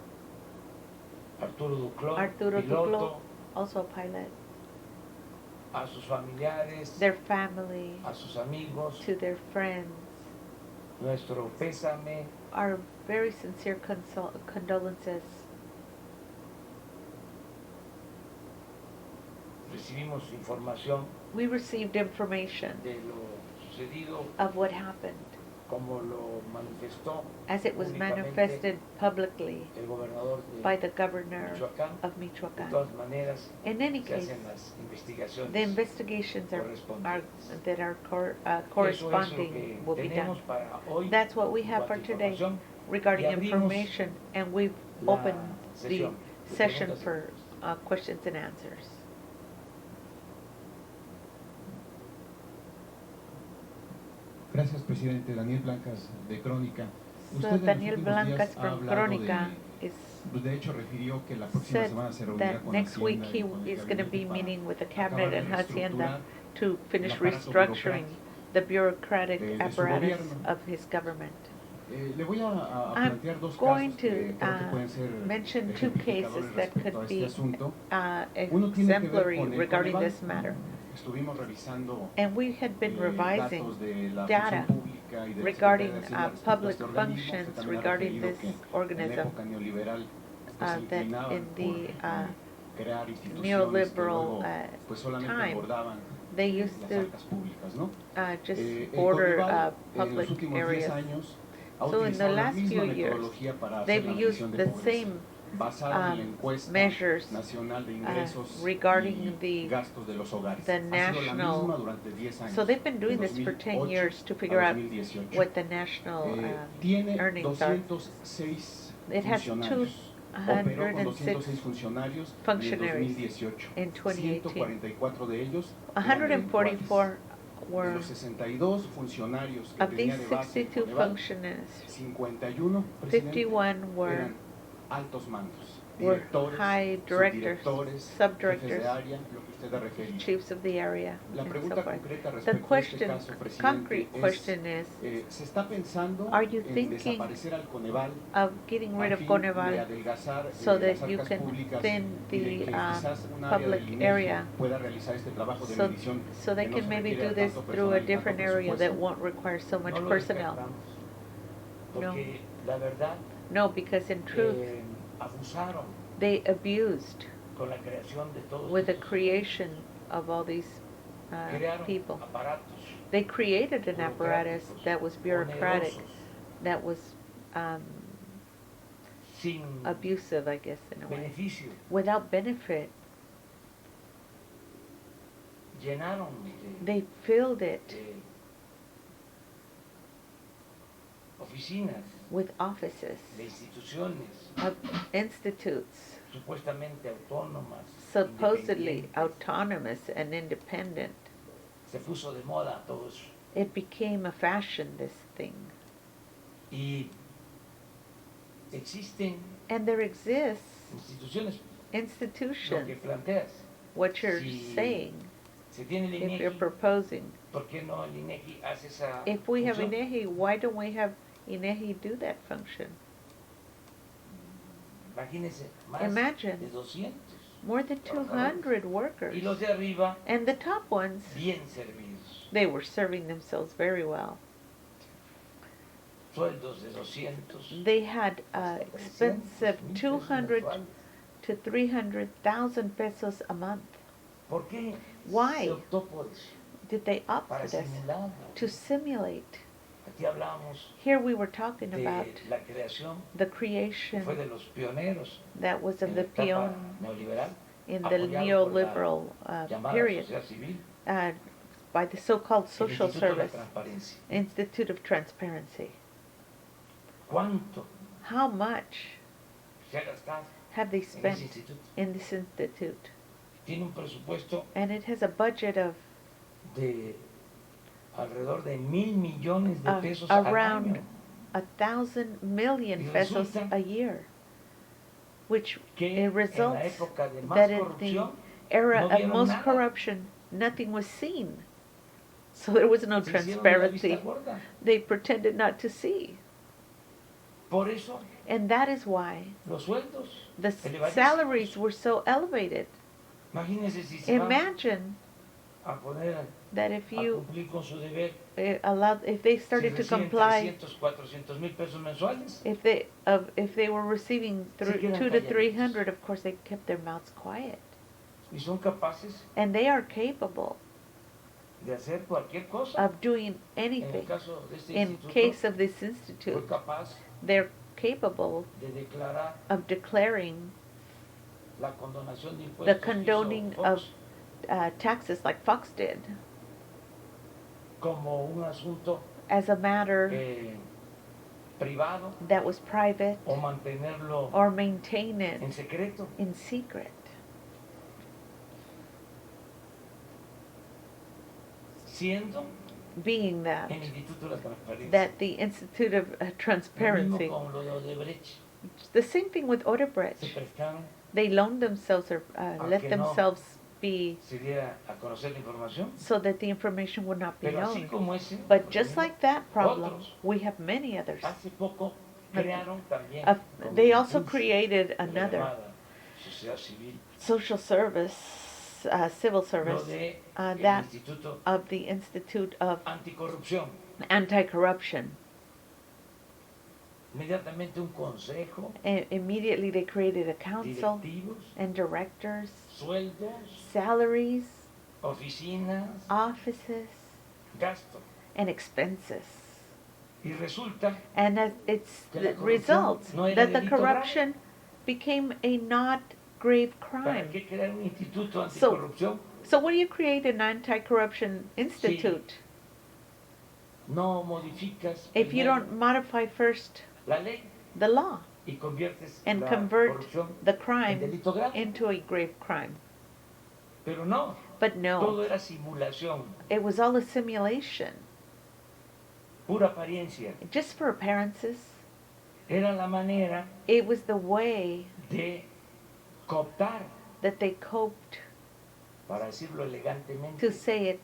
Arturo Duclos, Arturo piloto, Duclos, also a pilot. a sus familiares, Their family, a sus amigos, to their friends. nuestro pésame, Our very sincere condolences. recibimos información We received information de lo sucedido of what happened como lo manifestó as it was públicamente manifested publicly el gobernador de by the governor Michoacán. of De Michoacán. todas maneras, In any se case, hacen las investigaciones. the investigations are that are Eso corresponding es will lo que be done. tenemos para hoy. That's what we en have for cuanto a today información. regarding Y abrimos information, and we've la opened the sesión de session preguntas y for questions and answers. Gracias, presidente. Daniel Blancas, de Crónica. So Usted en los Daniel últimos Blancas días ha from hablado Crónica de hecho, refirió que la próxima said semana se reunirá that con next week Hacienda he y con el is going to be gabinete para meeting with the acabar cabinet de and Hacienda reestructurar to finish el aparato restructuring the bureaucratic de su apparatus gobierno. of his government. Le voy a I'm plantear dos going casos que to creo que pueden ser mention 2 cases ejemplificadores that respecto could a este be asunto. Uno tiene que ver exemplary con el regarding Coneval. this matter. Estuvimos revisando And we had been revising datos de la data función pública y de la regarding Secretaría de Hacienda respecto a public este organismo. functions Usted también ha regarding referido this que en la organism. época neoliberal pues se that inclinaban in the por crear instituciones que neoliberal luego pues solamente time, engordaban they used las to arcas públicas, ¿no? just El border Coneval en public los últimos 10 areas. años ha So in the utilizado la last few misma years, metodología para hacer they've la used medición de the pobreza, same basada en la encuesta measures nacional de ingresos regarding y gastos de los hogares. the Ha sido la misma national. durante 10 años, So they've been de doing this for 10 2008 years to a figure out 2018. what the national Tiene earnings are. 206 It has funcionarios. Operó con 206 206 funcionarios en el functionaries 2018. in 2018. 144 de ellos eran eventuales. 144 De were los 62 funcionarios que of these tenía de base el 62 Coneval, functionaries. 51, presidente, 51 were eran altos mandos, were directores, high directors, subdirectores, jefes subdirectors, de área, lo que usted ha referido. chiefs of the area, La and so pregunta forth. concreta The respecto a este question, caso, presidente, concrete es, question is, ¿se está pensando are you en thinking desaparecer al Coneval of getting rid a of fin de Coneval adelgazar so las that you arcas can públicas thin y de the que quizás un área public del INEGI area pueda realizar este trabajo de so, medición so they que no can se maybe requiere do this tanto through a personal y tanto different area that presupuesto? won't require so much No lo personnel? descartamos, No. porque la verdad No, because in truth, abusaron they abused con la creación de todos with the estos creation of all these crearon people. aparatos They created an apparatus burocráticos, that was bureaucratic, onerosos, that was sin abusive, I guess, in a way, beneficio. without benefit. Llenaron They filled it de oficinas, with offices, de instituciones of institutes, supuestamente autónomas, supposedly independientes. autonomous and independent. Se puso de moda todo eso. It became a fashion, this thing. Y existen And there exists instituciones, lo que institutions, planteas. what you're Si saying, se tiene el if you're INEGI, proposing. ¿por qué no el INEGI hace esa If we have función? INEGI, why don't we have INEGI do that function? Imagínense, más Imagine. de 200. More than 200 workers. Y los de arriba, And the top ones, bien servidos. they were serving themselves very well. Sueldos de 200. They had expensive 200 to 300,000 pesos a month. ¿Por qué Why? se optó por eso? Did they opt Para for this? simular. To simulate. Aquí hablábamos Here we were talking de about la creación, the fue creation de los pioneros that was of en the la etapa peon neoliberal, in the apoyado por la neoliberal llamada period sociedad civil, by the so-called el social Instituto de la service, Transparencia. Institute of Transparency. ¿Cuánto How much se ha gastado have they en ese spent instituto? in this institute? Tiene un presupuesto And it has a budget of de alrededor de 1,000 millones de pesos al around año. 1,000 million Y pesos resulta a year, which Que it en la results época de más that in the corrupción era no of vieron most nada. corruption, nothing was seen. So there was no se hicieron de la vista transparency. gorda. They pretended not to see. Por eso And that is why los sueldos the elevadísimos. salaries were so elevated. Imagínense si se van Imagine a poner that if a you cumplir con su deber, if they si started to reciben comply, 300, 400 mil pesos mensuales, if they were receiving Se quedan 2 to calladitos. 300, of course they kept their mouths quiet. y son capaces And they are capable de hacer cualquier cosa. of doing En el anything. caso de este In instituto, case of this fue institute, capaz they're capable de declarar of declaring la condonación de impuestos the que hizo condoning Fox of taxes like Fox did como un asunto as a matter privado that was private o mantenerlo or maintain en it secreto. in secret. Siendo Being that, el Instituto de la Transparencia. that the Institute of Lo mismo Transparency, con lo de Odebrecht. the same thing with Se Odebrecht. prestaron They loaned themselves or let que no themselves be se diera a conocer la información. so that the information would not be Pero así known. como ese, But just like that problem, otros, we have many others. hace poco crearon también como They also impulso created de la another llamada sociedad civil, social service, civil lo service, de el that Instituto of the Institute of Anticorrupción. Anti-Corruption. inmediatamente un consejo, Immediately they created a council directivos, and directors, sueldos, salaries, oficinas, offices, gastos. and expenses. Y resulta And as it's que the la corrupción result no era that the delito grave. corruption became a not grave ¿Para crime. qué crear un instituto So, anticorrupción? so what do you create an anti-corruption institute No modificas if you primero don't modify first la ley the law y conviertes and la convert corrupción the en crime delito grave. into a grave crime? Pero no, But no, todo era simulación, it was all a simulation, pura apariencia. just for appearances. Era la manera It was the way de cooptar, that they coped, para decirlo elegantemente. to say it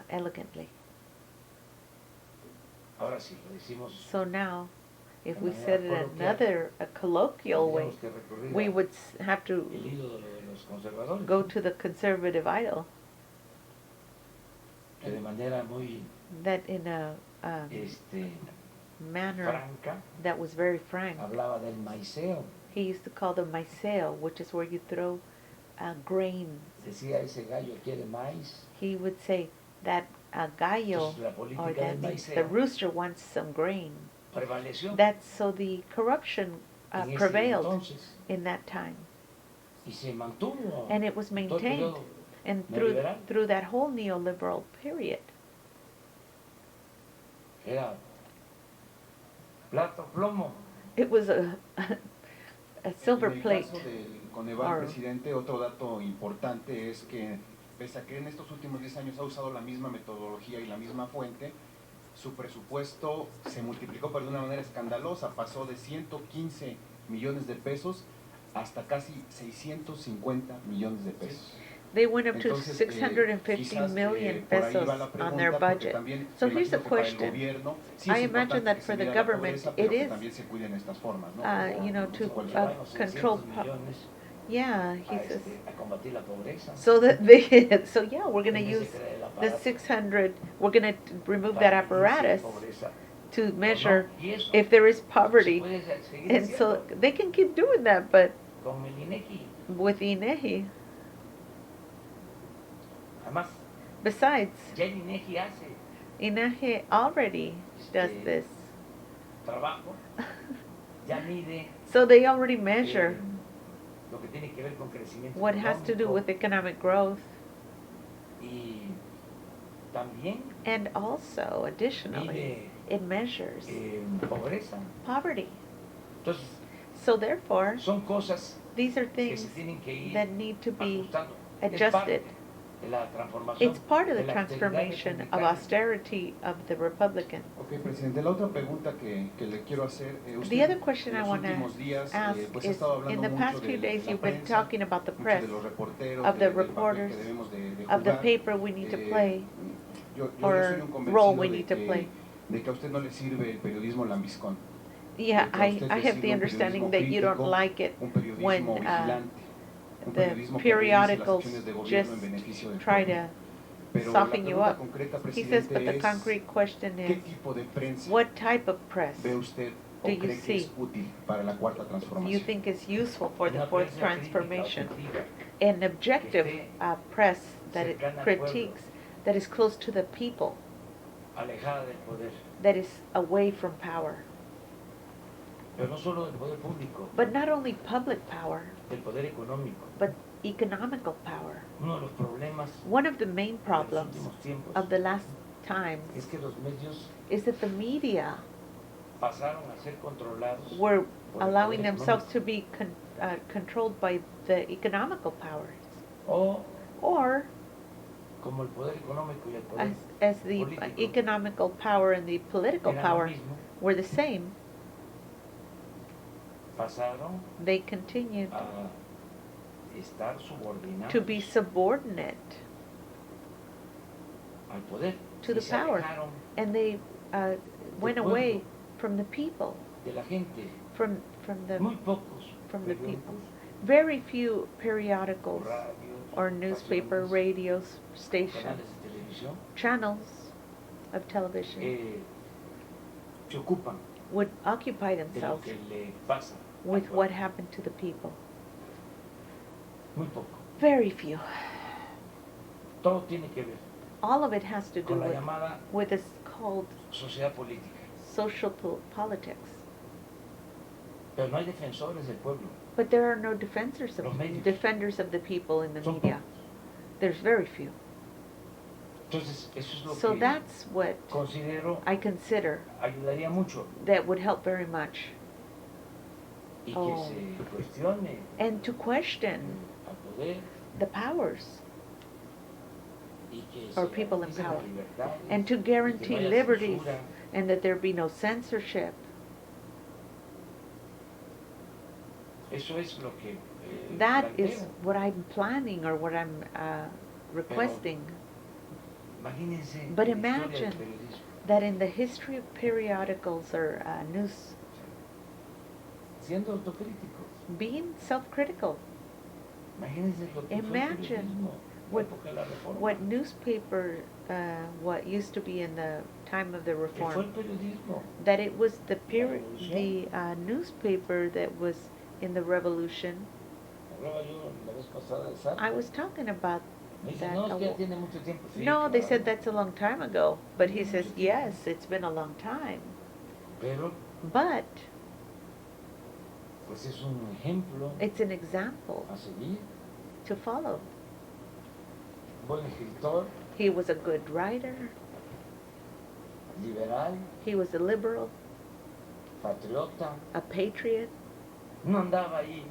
elegantly. Ahora sí, lo decimos. So now, if De we manera said it coloquial, another, a colloquial way, tendríamos que recurrir we a would have to el ídolo de los conservadores, go to the conservative idol, que de manera muy that in a manner franca that was very frank, hablaba del maiceo. he used to call them mycel, which is where you throw grain. Decía, ese gallo quiere maíz. He would say that gallo, Entonces, la or política that del means the maiceo rooster wants some grain. prevaleció That's so the corruption en ese prevailed entonces in that time, y se mantuvo and it was todo el maintained, periodo and neoliberal. through that whole neoliberal period. Era plato plomo. It was a silver En el plate. caso del Coneval, Or- presidente, otro dato importante es que, pese a que en estos últimos 10 años ha usado la misma metodología y la misma fuente, su presupuesto se multiplicó pero de una manera escandalosa, pasó de 115 millones de pesos hasta casi 650 millones de pesos. They went up to Entonces, 650 quizás, million por ahí pesos va la on their pregunta, porque budget. también So me here's the imagino que para el question. gobierno sí I es imagine importante that que se for the mida la government, pobreza, it pero que is, también se cuiden estas formas, ¿no? you know, to Llevaron control. 600 millones Yeah, he a, says. a combatir la pobreza. So that they, so yeah, we're going to En vez de use crear el the aparato 600. We're going to remove para that medir si hay apparatus pobreza to o no. measure Y eso if there is se poverty, puede seguir and so haciendo they can keep doing that. But con el INEGI. with INEGI, Además, besides, ya el INEGI hace INEGI already does Este- this. trabajo, ya mide So they already measure lo que tiene que ver con crecimiento what has to do económico with economic growth, y también and also additionally, mide it measures pobreza. poverty. Entonces, So therefore, son cosas these are que things se tienen que ir that need to be ajustando. adjusted. Es parte de la transformación It's part of the de la austeridad transformation of republicana. austerity of the Republican. Ok, presidente, la otra pregunta que le quiero hacer, usted The other question en I los want últimos to días ask pues ha is, estado hablando in the mucho past few de days la you've been prensa, talking about the mucho press, de los reporteros, of the del papel reporters, que debemos de of the jugar. paper we need to play, Yo or soy un role convencido we need to play. de que a usted no le sirve el periodismo lambiscón. Yeah, que a usted I le have sirve the un understanding periodismo that you don't crítico, like it un periodismo when vigilante, un the periodismo que revise las periodicals acciones de gobierno just en beneficio del try pueblo. to Pero soften la you pregunta up. concreta, He says, but presidente, the es concrete question ¿qué is, tipo de prensa what type of press ve usted o do you cree que es see útil para la cuarta you transformación? think is useful for the Una fourth prensa crítica, transformation? objetiva, An objective que press that it cercana al critiques, that is close to the people, alejada del poder, that is away from power. pero no solo del poder público, But not only public power, del poder económico. but economical power. Uno de los problemas One of the main de los problems últimos tiempos of the last times es que los medios is that the media pasaron a ser controlados were por el allowing poder themselves económico. to be controlled by the economical powers, O or como el poder económico y el poder as the político economical power and the political eran lo power mismo, were the same, pasaron they continued a estar subordinados to be subordinate al poder to y the se power, alejaron and they went pueblo. away from the people, de la gente. from the Muy pocos from the people. periódicos, Very few periodicals radios, or newspaper, estaciones, radio canales stations, de televisión channels of television se ocupan would occupy de lo themselves que le pasa. al with pueblo. what happened to the people. Muy poco. Very few. Todo tiene que ver All of it has to do con la with, llamada this called sociedad política. social politics. Pero no hay defensores del pueblo. But there are no defenders Los medios. of the people in the Son media. pocos. There's very few. Entonces, eso es lo So que that's what considero I consider ayudaría mucho. that would help very much. Y Oh. que se cuestione And to question al poder the powers y que or se people in garanticen power, las libertades, and to y que guarantee no haya liberties, censura. and that there be no censorship. Eso es lo que That planteo. is what I'm planning or what I'm requesting. Imagínense But la historia del imagine periodismo. that in the history of periodicals or news, Siendo autocríticos. being self-critical, Imagínense lo que fue el Imagine periodismo, la what- época de la Reforma. what newspaper, what used to be in the time of the Que fue el reform, periodismo. that it was the Revolución. newspaper that was in the revolution. Hablaba yo la vez pasada de Sartre. I was talking about Me dice, that. no, es que ya tiene mucho tiempo. Sí, No, they claro. said that's a long time ago, but he says, yes, it's been a long time. Pero, But pues es un ejemplo it's an example a seguir. to follow. Buen escritor, He was a good writer, liberal, he was a liberal, patriota. a patriot. No andaba ahí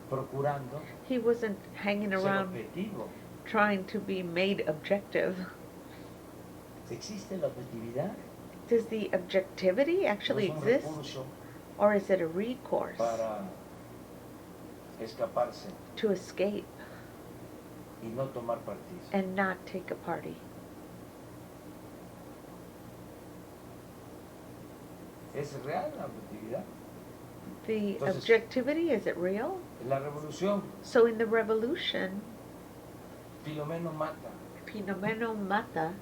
procurando He wasn't hanging ser around objetivo. trying to be made objective. ¿Existe la objetividad? Does the objectivity actually ¿O es un exist, recurso or is it a recourse para escaparse to escape y no tomar partido? and not take a party? ¿Es real la objetividad? The Entonces- objectivity, is it real? En la revolución, So in the revolution, Filomeno mata. Filomeno mata,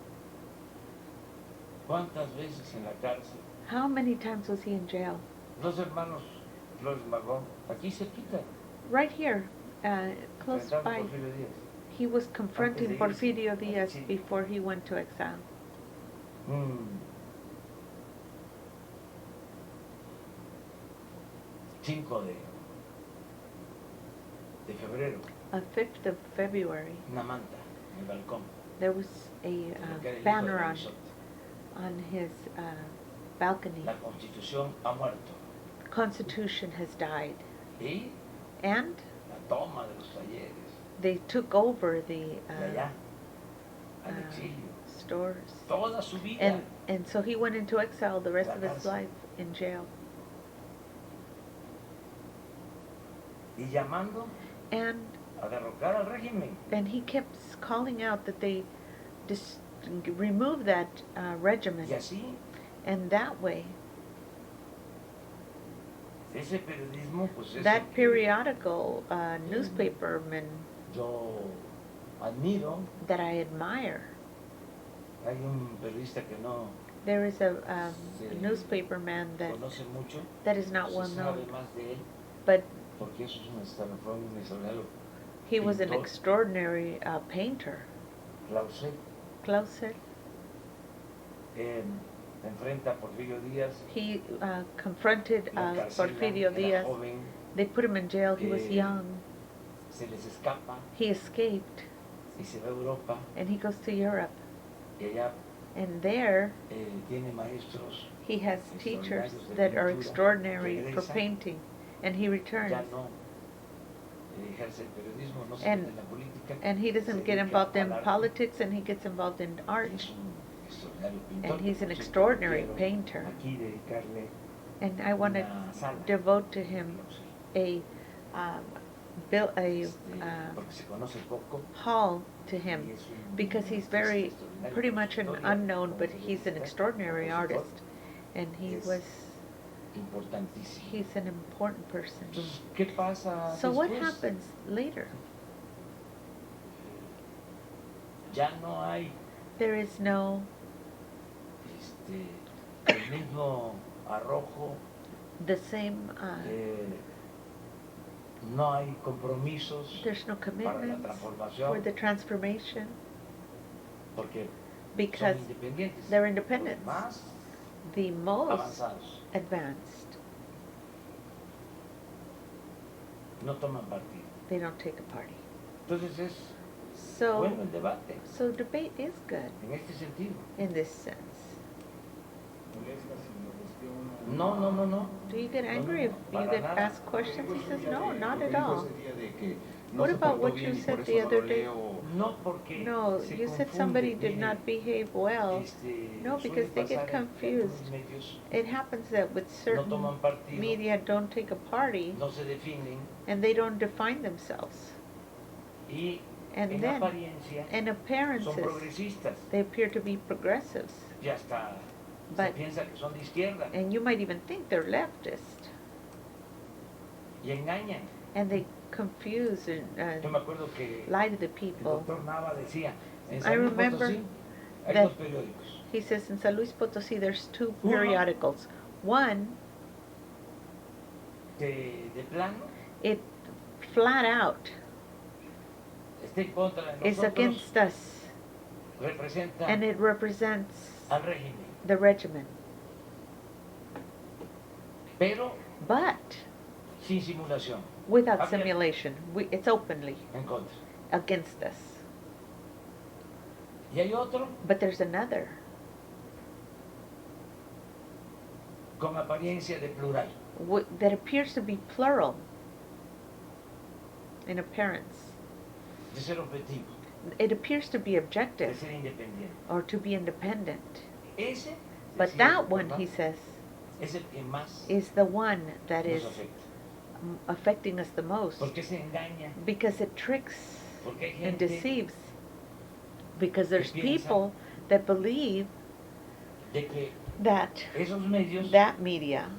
¿Cuántas veces en la cárcel? how many times was he in jail? Dos hermanos Flores Magón, aquí cerquita, Right here, close enfrentando a by. Porfirio Díaz. He was confronting Antes de irse Porfirio al Díaz exilio. before he went to exile. Mm. 5 de febrero, On 5th of February, una manta en el balcón. there was a de lo que era el hijo de banner Don on Quixote. his balcony. La Constitución ha muerto. Constitution has died. Y And la toma de los talleres they took over the de allá, al uh, exilio. stores. Toda su vida. And so he went into exile the rest La of his cárcel. life in jail. Y llamando And a derrocar al régimen. he kept calling out that they remove that regiment. Y así, And that way, ese periodismo, pues es that el que periodical newspaperman yo admiro. that I admire, Hay un periodista que no there is a Sí. newspaperman conoce mucho. that is not Se well sabe known, más de él, but porque eso es fue un extraordinario. he was an Pintor. extraordinary painter. Clauset Closer, enfrenta a Porfirio Díaz. he confronted lo encarcelan, Porfirio era Díaz. joven, They put him in jail. He was Eh, young. se les escapa He escaped, y se va a Europa. and he goes to Europe. Y allá And there, tiene maestros. he has teachers Extraordinarios de that are pintura. extraordinary for Regresa. painting, and he returns. Ya no ejerce el periodismo, no se And- mete en la política. And he se doesn't get dedica involved in al arte. politics, and he gets involved in Y art. es un extraordinario pintor. And he's an Por cierto, extraordinary quiero painter. Aquí dedicarle And I want to una sala. devote to him Clauset. Porque se conoce poco. hall to y him, es un because he's artista very, extraordinario pretty por much su an historia, unknown, como but he's an periodista, extraordinary compositor. artist. And he Es was, Importantísimo. he's an important person. Entonces, ¿qué pasa So what después? happens later? Ya no hay There is no el mismo arrojo, the same, no hay compromisos there's no para la commitments transformación for the transformation porque because son independientes, they're los independents, más the most avanzados advanced. no toman partido. They don't take a party. Entonces es So, bueno el debate so debate is good en este sentido. in this sense. Molesta si lo recibe uno. No. Do you get angry if you para get nada. asked questions? He says, no, not Lo at que dijo all. ese día de que no What se about portó what bien you y said por the eso other lo day? leo. No porque No, se you said confunde. somebody did Mire, not behave well. No, suele because they get pasar en confused. algunos medios, It happens that with no certain toman partido, media don't take a party no se definen and they don't define themselves. y And en then, apariencia in son appearances, progresistas. they appear to be progressives. Y hasta se But- piensa que son de izquierda And you might even think they're leftist. y engañan. And they confuse Yo and me acuerdo que lie to the el people. doctor Nava decía, en I San Luis remember Potosí hay that- dos periódicos. He says in San Luis Potosí there's two Uno- periodicals. One, De plano it flat out está en contra de is nosotros, against us representa and it represents al régimen. the regiment. Pero But sin simulación, without Abierto. simulation, it's openly en contra. against us. Y hay otro But there's another con apariencia de plural. that appears to be plural in appearance. De ser objetivo, It appears to be de objective ser independiente. or to be independent. Ese, But decía that el one, doctor he Nava, says, es el que más is the one that nos is afecta. affecting us the most Porque se engaña, because it tricks porque hay and gente deceives. Because there's piensa people that believe de que that esos medios that media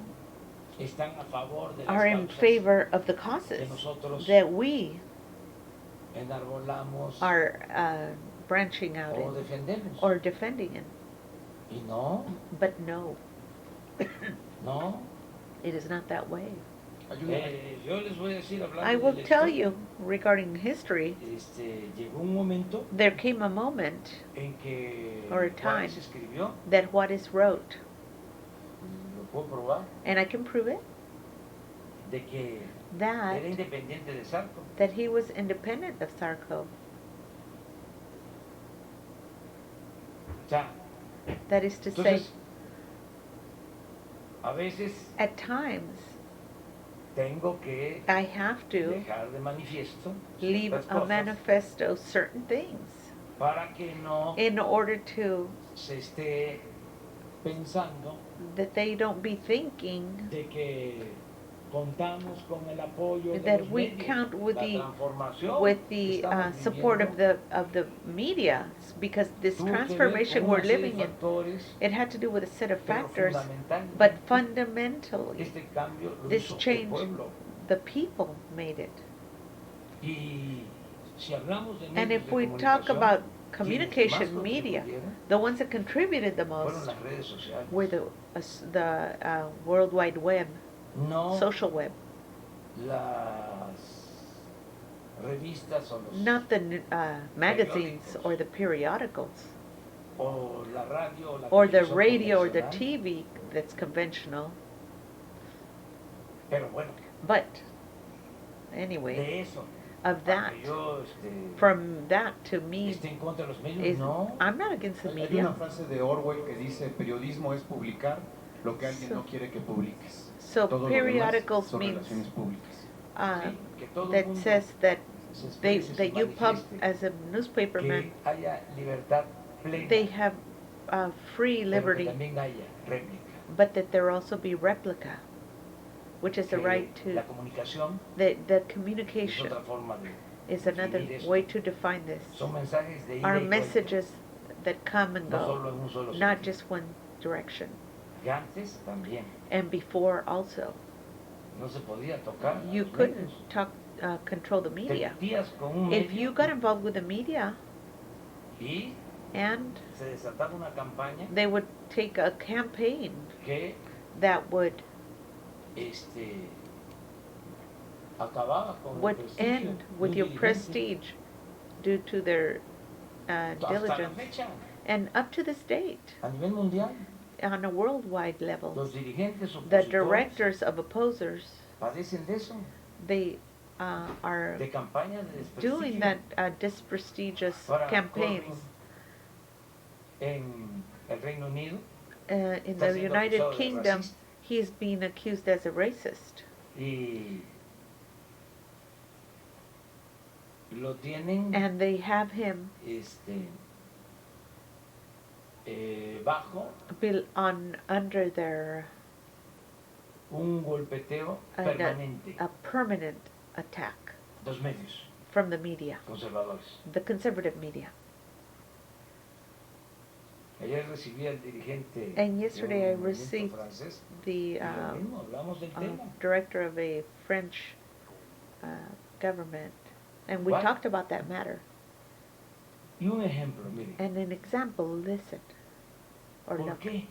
están a favor de las are in causas favor of the que causes nosotros that we enarbolamos are branching out o in defendemos. or defending in. Y no, But no, no. it is not that way. Hay una- Yo les voy a decir, hablando I de will la tell historia, you regarding history, llegó un momento there came a moment en que Or a time. Juárez escribió, that Juarez wrote, lo puedo probar, and I can prove it, de que that era independiente de Sarco. that he was independent of Sarko. O sea, That is to say, entonces, a veces at times tengo que I have to dejar de manifiesto leave ciertas a cosas manifesto certain things para que no in order to se esté pensando that they don't be thinking de que contamos con el apoyo de that los we medios. count with La the transformación with que the estamos support of viviendo the media, because this tuvo que ver transformation con we're una serie de living in, factores, it had to do with a set of pero factors, fundamentalmente, but fundamentally este cambio lo this hizo el change, pueblo. the people made it. Y si hablamos de And medios if de we talk comunicación, about quienes communication más media, contribuyeron the ones that contributed the fueron most las redes sociales. were the World Wide Web, No social web, las revistas o los not the magazines or the periodicals, o la radio o la or the televisión radio or the convencional. TV that's conventional. Pero bueno, But anyway, de eso of a that, que yo from that to me, esté en contra de los medios, is no. I'm not against the Hay una media. frase de Orwell que dice, periodismo es publicar lo que alguien So- no quiere que publiques. So Todo lo demás periodicals son means relaciones públicas. Sí, que todo that mundo says that se they exprese, se that you manifieste, as a newspaperman, que haya libertad plena, they have free pero que liberty, también haya réplica. but that there also be replica, which is the Que right to la comunicación the es communication otra forma de is another definir esto. way to define this. Son mensajes de ida Are y vuelta, messages that come and no go, solo en un solo not sentido. just one direction. Que antes también And before also, no se podía tocar a you los couldn't medios. control the Te media. metías con un If medio you got involved with the media y And se desataba una campaña they would take a campaign que that would acababa con el prestigio end de with un your dirigente. prestige due to their Hasta la diligence. fecha, And up to this date, a nivel mundial, on a worldwide level, los dirigentes the opositores directors of opposers, padecen de eso, they are de campañas de doing desprestigio. that disprestigious Ahora, campaigns. Corbyn en el Reino Unido In está the siendo United acusado de Kingdom, racista. he is being accused as a racist. Y lo tienen And they have him bajo under their un golpeteo permanente. a permanent attack Dos medios from the media, conservadores. the conservative media. Ayer recibí al dirigente And yesterday I de un movimiento received francés the y lo mismo, hablamos del tema. director of a French government, and we What? talked about that matter. Y un ejemplo, miren, And an example, listen, or ¿por look, qué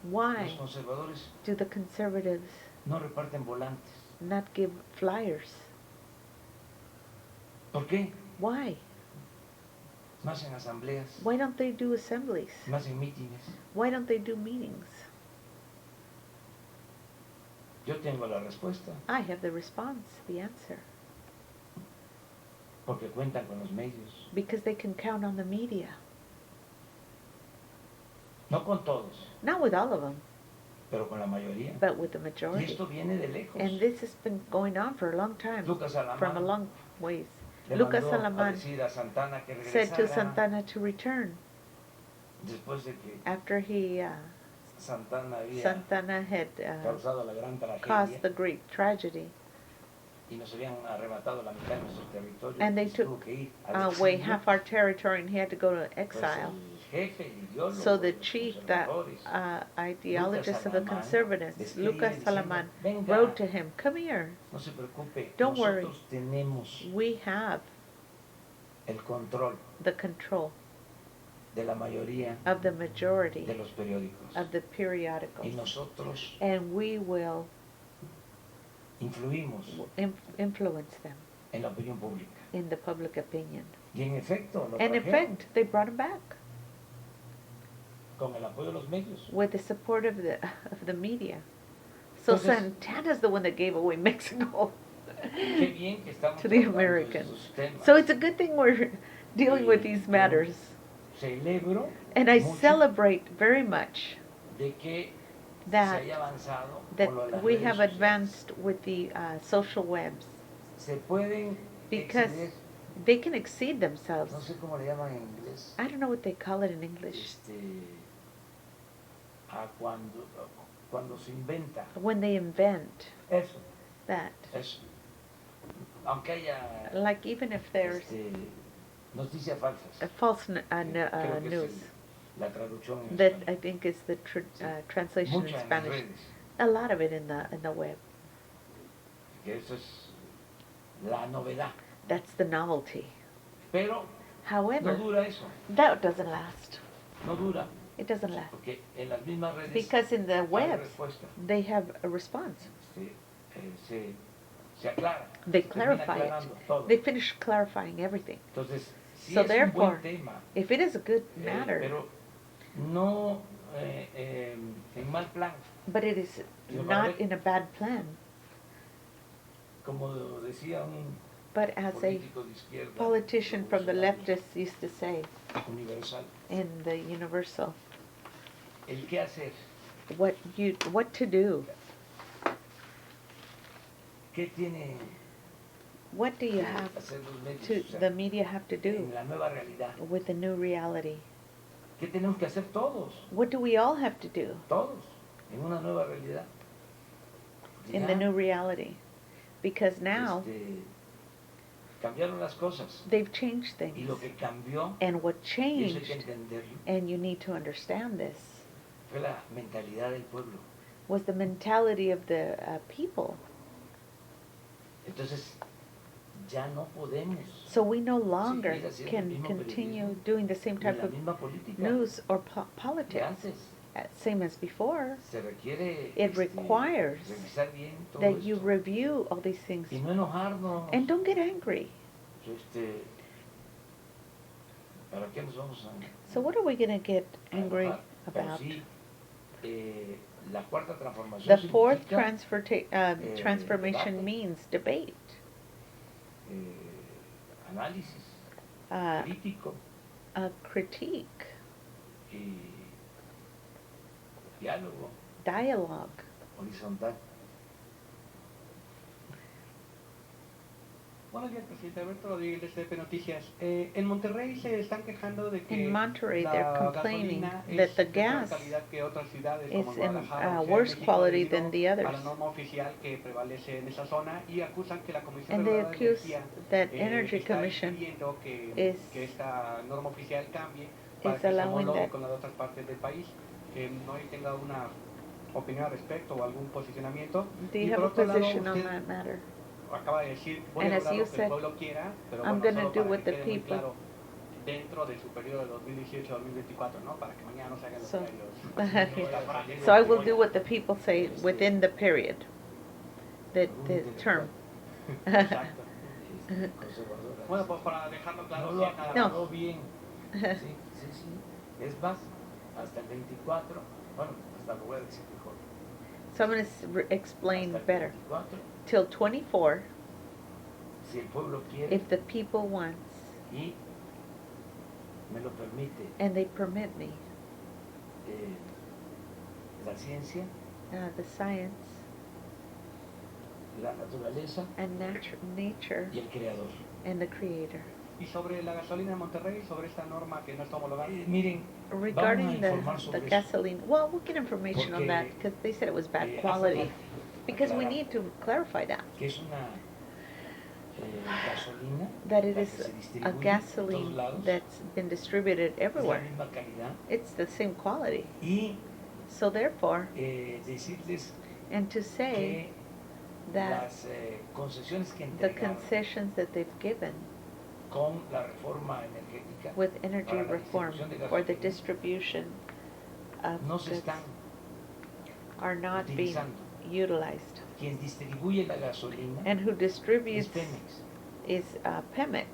why los conservadores do the conservatives no reparten volantes? not give flyers? ¿Por qué Why? no hacen asambleas, Why don't they do assemblies? no hacen mítines? Why don't they do meetings? Yo tengo la respuesta, I have the response, the answer. porque cuentan con los medios. Because they can count on the media. No con todos, Not with all of them, pero con la mayoría. but with the Y majority. esto viene de lejos. And this has been going on for a long time, Lucas from a Alamán long ways. le Lucas mandó a Alaman decir a Santana que said to regresara Santana to return después de que after Santana había Santana had causado la gran caused tragedia the great tragedy. y nos habían arrebatado la mitad de nuestros territorios. And they y se tuvo took que ir al away exilio. half our territory and he had to go to Pues exile. el jefe, el ideólogo So de the los chief, the conservadores, ideologist of the Alamán, conservatives, le escribe Lucas diciendo, Salaman, "Venga, wrote to him, come here, no se preocupe, Don't worry. nosotros tenemos we have el control the control de la mayoría of the majority de los periódicos of the y periodicals, nosotros and we will influimos influence them en la opinión pública. in the public opinion. Y en efecto, lo And in trajeron fact, they brought him back con el apoyo de los medios. with the support of the media. So Entonces- Santana's the one that gave away Mexico Qué bien que estamos to the tratando Americans. estos temas. So it's a good thing we're dealing with these matters. Celebro And I mucho celebrate very much de que that se haya avanzado that con lo de las we redes have sociales. advanced with the social webs, Se pueden because exceder, they can exceed themselves. no sé cómo le llaman en inglés, I don't know what they call it in English. a cuando se inventa When they invent eso, that, eso. Aunque haya like even if there's noticias falsas. a false Creo que news, es la traducción en that español. I think is the translation Mucha in en las Spanish. redes, A lot of it in the web. que eso es la novedad. That's the novelty. Pero no However, dura eso, that doesn't last. no dura, It doesn't last. porque en las mismas redes Because in the hay webs, respuesta. they have a response. Se aclara. They se termina clarify it. aclarando todo. They finish clarifying everything. Entonces, si So es un therefore, buen tema, if it is a good matter, pero no en mal plan, but it is Sino para not ver- in a bad plan, como decía un but as a político de izquierda politician from the revolucionario, leftists used to say universal, in the Universal, el qué hacer, what to do, qué tiene what do you que have hacer los medios, to o sea, the media have to do en la nueva realidad, with the new reality? qué tenemos que hacer todos, What do we all have to do todos, en una nueva realidad. in Ya, the new reality? Because now cambiaron las cosas they've changed y things, lo que cambió, and what y eso hay que changed, entenderlo, and you need to understand this, fue la mentalidad del pueblo. was the mentality of the people. Entonces, ya no podemos So we no longer seguir haciendo el can mismo continue periodismo doing the same ni type la of misma política news or que politics, antes. same as before. Se requiere It requires revisar bien todo that you esto review all these things y no enojarnos. and don't get angry. ¿Para qué nos vamos a So what are we going to get a angry enojar? Pero about? sí, la cuarta transformación The fourth significa transformation debate, means debate, análisis uh, crítico a critique, y diálogo dialogue. horizontal. Buenos días, presidente. Alberto Rodríguez de CDP Noticias. En Monterrey se están quejando de que In Monterrey, they're la complaining gasolina that es the de peor gas calidad que otras ciudades is como in Guadalajara o Ciudad de worse México quality debido than the a others. la norma oficial que prevalece en esa zona y acusan que la Comisión And they Reguladora de accuse Energía that Energy está Commission impidiendo que is esta norma oficial cambie para is que se allowing homologue that. con las otras partes del país. No hay tenga una opinión al respecto o algún posicionamiento. Do Y you have por a otro lado, position on usted that matter? acaba de decir, voy And a as lograr you lo que el said, pueblo quiera, pero I'm bueno, gonna solo do para what que the quede muy people- claro dentro de su periodo de 2018-2024, ¿no? Para que mañana no se hagan los So- diarios. So I will do what the people say within the period, the term. Exacto. Conservadora. Bueno, pues para dejarlo claro, No sí, lo nada aclaró más. bien. Sí, sí, sí. Es más, hasta el 24, bueno, hasta lo voy a decir mejor. So I'm going to explain Hasta el better. 24, Till 24, si el pueblo quiere if the people wants, y me lo permite and they permit me, la ciencia, the science la naturaleza and nature y el creador. and the creator. Y sobre la gasolina en Monterrey, sobre esta norma que no está homologada. Miren, Regarding vamos a informar the sobre eso. gasoline, well, we'll get information on Porque, that because they said it was bad hace quality. falta Because we aclarar need to clarify that. que es una gasolina That it la is que se a distribuye en todos gasoline lados, that's been distributed es la everywhere. misma calidad It's the same quality. y So therefore, decirles and to say que that las concesiones que the entregaron concessions that they've given con la reforma energética with energy para la reform distribución de for the gasolina distribution of no se goods están are not being utilizando. utilized. Quien distribuye la gasolina And who es distributes Pemex. is Pemex.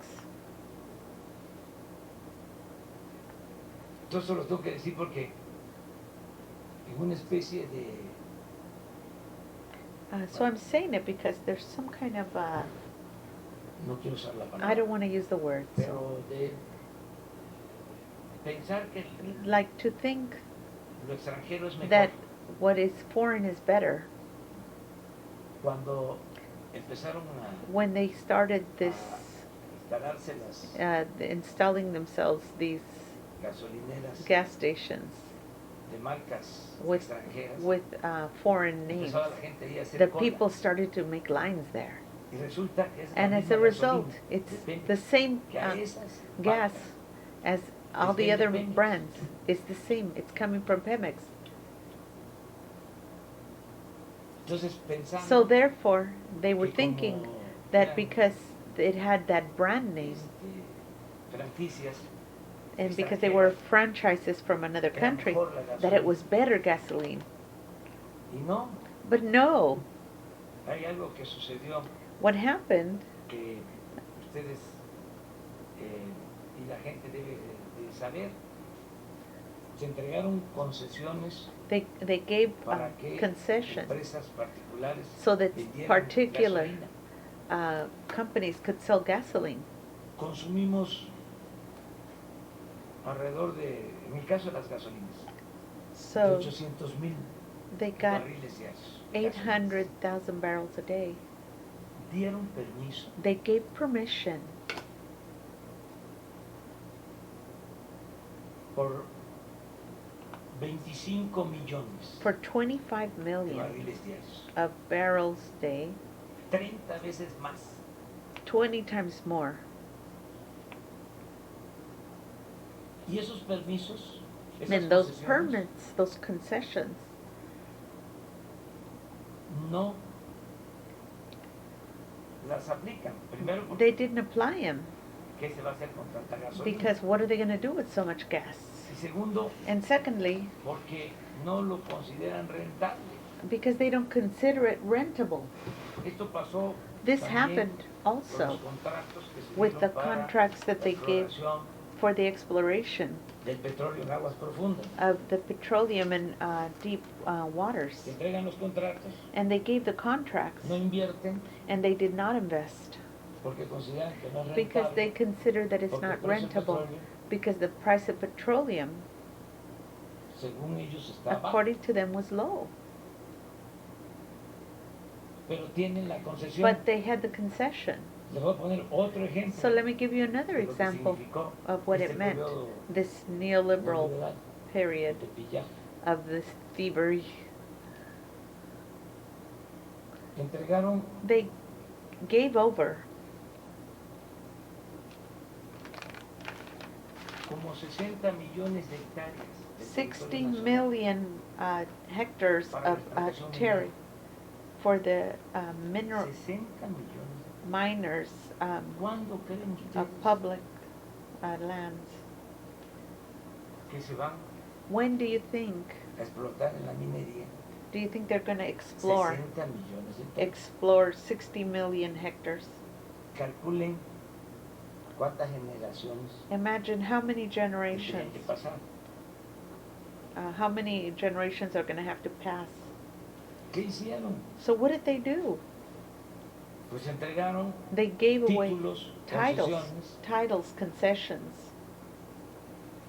Entonces lo tengo que decir porque en una especie de So I'm saying it because there's some kind of, no quiero usar la palabra, I don't want to use the word, so, pero de pensar que like to think lo extranjero es mejor. that what is foreign is better. Cuando empezaron a When they started this, instalarse las installing themselves these gasolineras gas stations de marcas with extranjeras, with foreign names, empezaba la gente ahí a hacer the cola. people started to make lines there, Y resulta que es la and as misma a result, gasolina it's de Pemex the same que a esas gas marcas. as all Es the de other Pemex. brands. It's the same. It's coming from Pemex. Entonces pensando So therefore, they were que thinking como that eran, because it had that brand name, franquicias, and because they were franchises from another era country, mejor la that it gasolina. was better gasoline. Y no, But no, hay algo que sucedió what happened, que ustedes y la gente debe de saber. Se entregaron concesiones they gave para que concessions empresas particulares so that vendieran particular gasolina. companies could sell gasoline. Consumimos alrededor de, en el caso de las gasolinas, de So 800,000 they got barriles diarios. 800,000 barrels a day. Dieron permiso They gave permission por 25 millones for 25 de million barriles diarios, of barrels a day, 30 veces más. 20 times more. Y esos permisos, esas And those concesiones, permits, those concessions, no las aplican. Primero, They porque didn't apply them ¿qué se va a hacer con tanta gasolina? because what are they going to do with so much gas? Y segundo, And secondly, porque no lo consideran rentable. because they don't consider it rentable. Esto pasó This también happened con also los contratos que se with the dieron para contracts that la they gave exploración for the exploration del petróleo en aguas profundas. of the petroleum in deep waters. Se entregan los contratos, And they gave the contracts, no invierten and they did not invest porque consideran que no es because they rentable, consider that it's porque el not precio del rentable petróleo, because the price of petroleum, según ellos, está bajo. according to them, was low. Pero tienen la concesión. But they had the concession. Les voy a poner otro ejemplo. So let me give you another de lo que example significó of what este it meant, periodo this neoliberal neoliberal period de pillaje. of this thievery. Entregaron They gave over como 60 millones de hectáreas del 60 territorio nacional million hectares para of la explotación territory minera. for the mineral 60 millones. miners ¿Cuándo creen of ustedes public lands. que se van When do you think? a explotar en la minería? Do you think they're going to explore 60 millones de hectáreas. explore 60 million hectares? Calculen cuántas generaciones Imagine how many tienen generations, que pasar. how many generations are going to have to pass. ¿Qué hicieron? So what did they do? Pues entregaron They gave away títulos, titles, concesiones, concessions,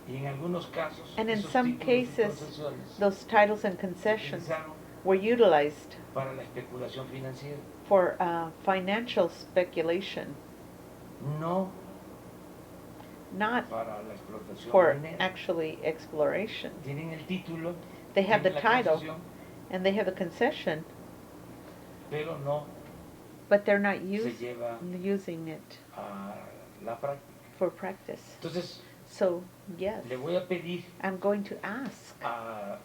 y en algunos casos and in esos some títulos y cases, concesiones those titles and se concessions utilizaron were utilized para la especulación financiera. for financial speculation, No not para la explotación for minera. actually exploration. Tienen el título, They have the tienen la title concesión, and they have the concession, pero no but they're not se lleva using it a la práctica. for practice. Entonces, So, yes, le voy a pedir I'm going to ask al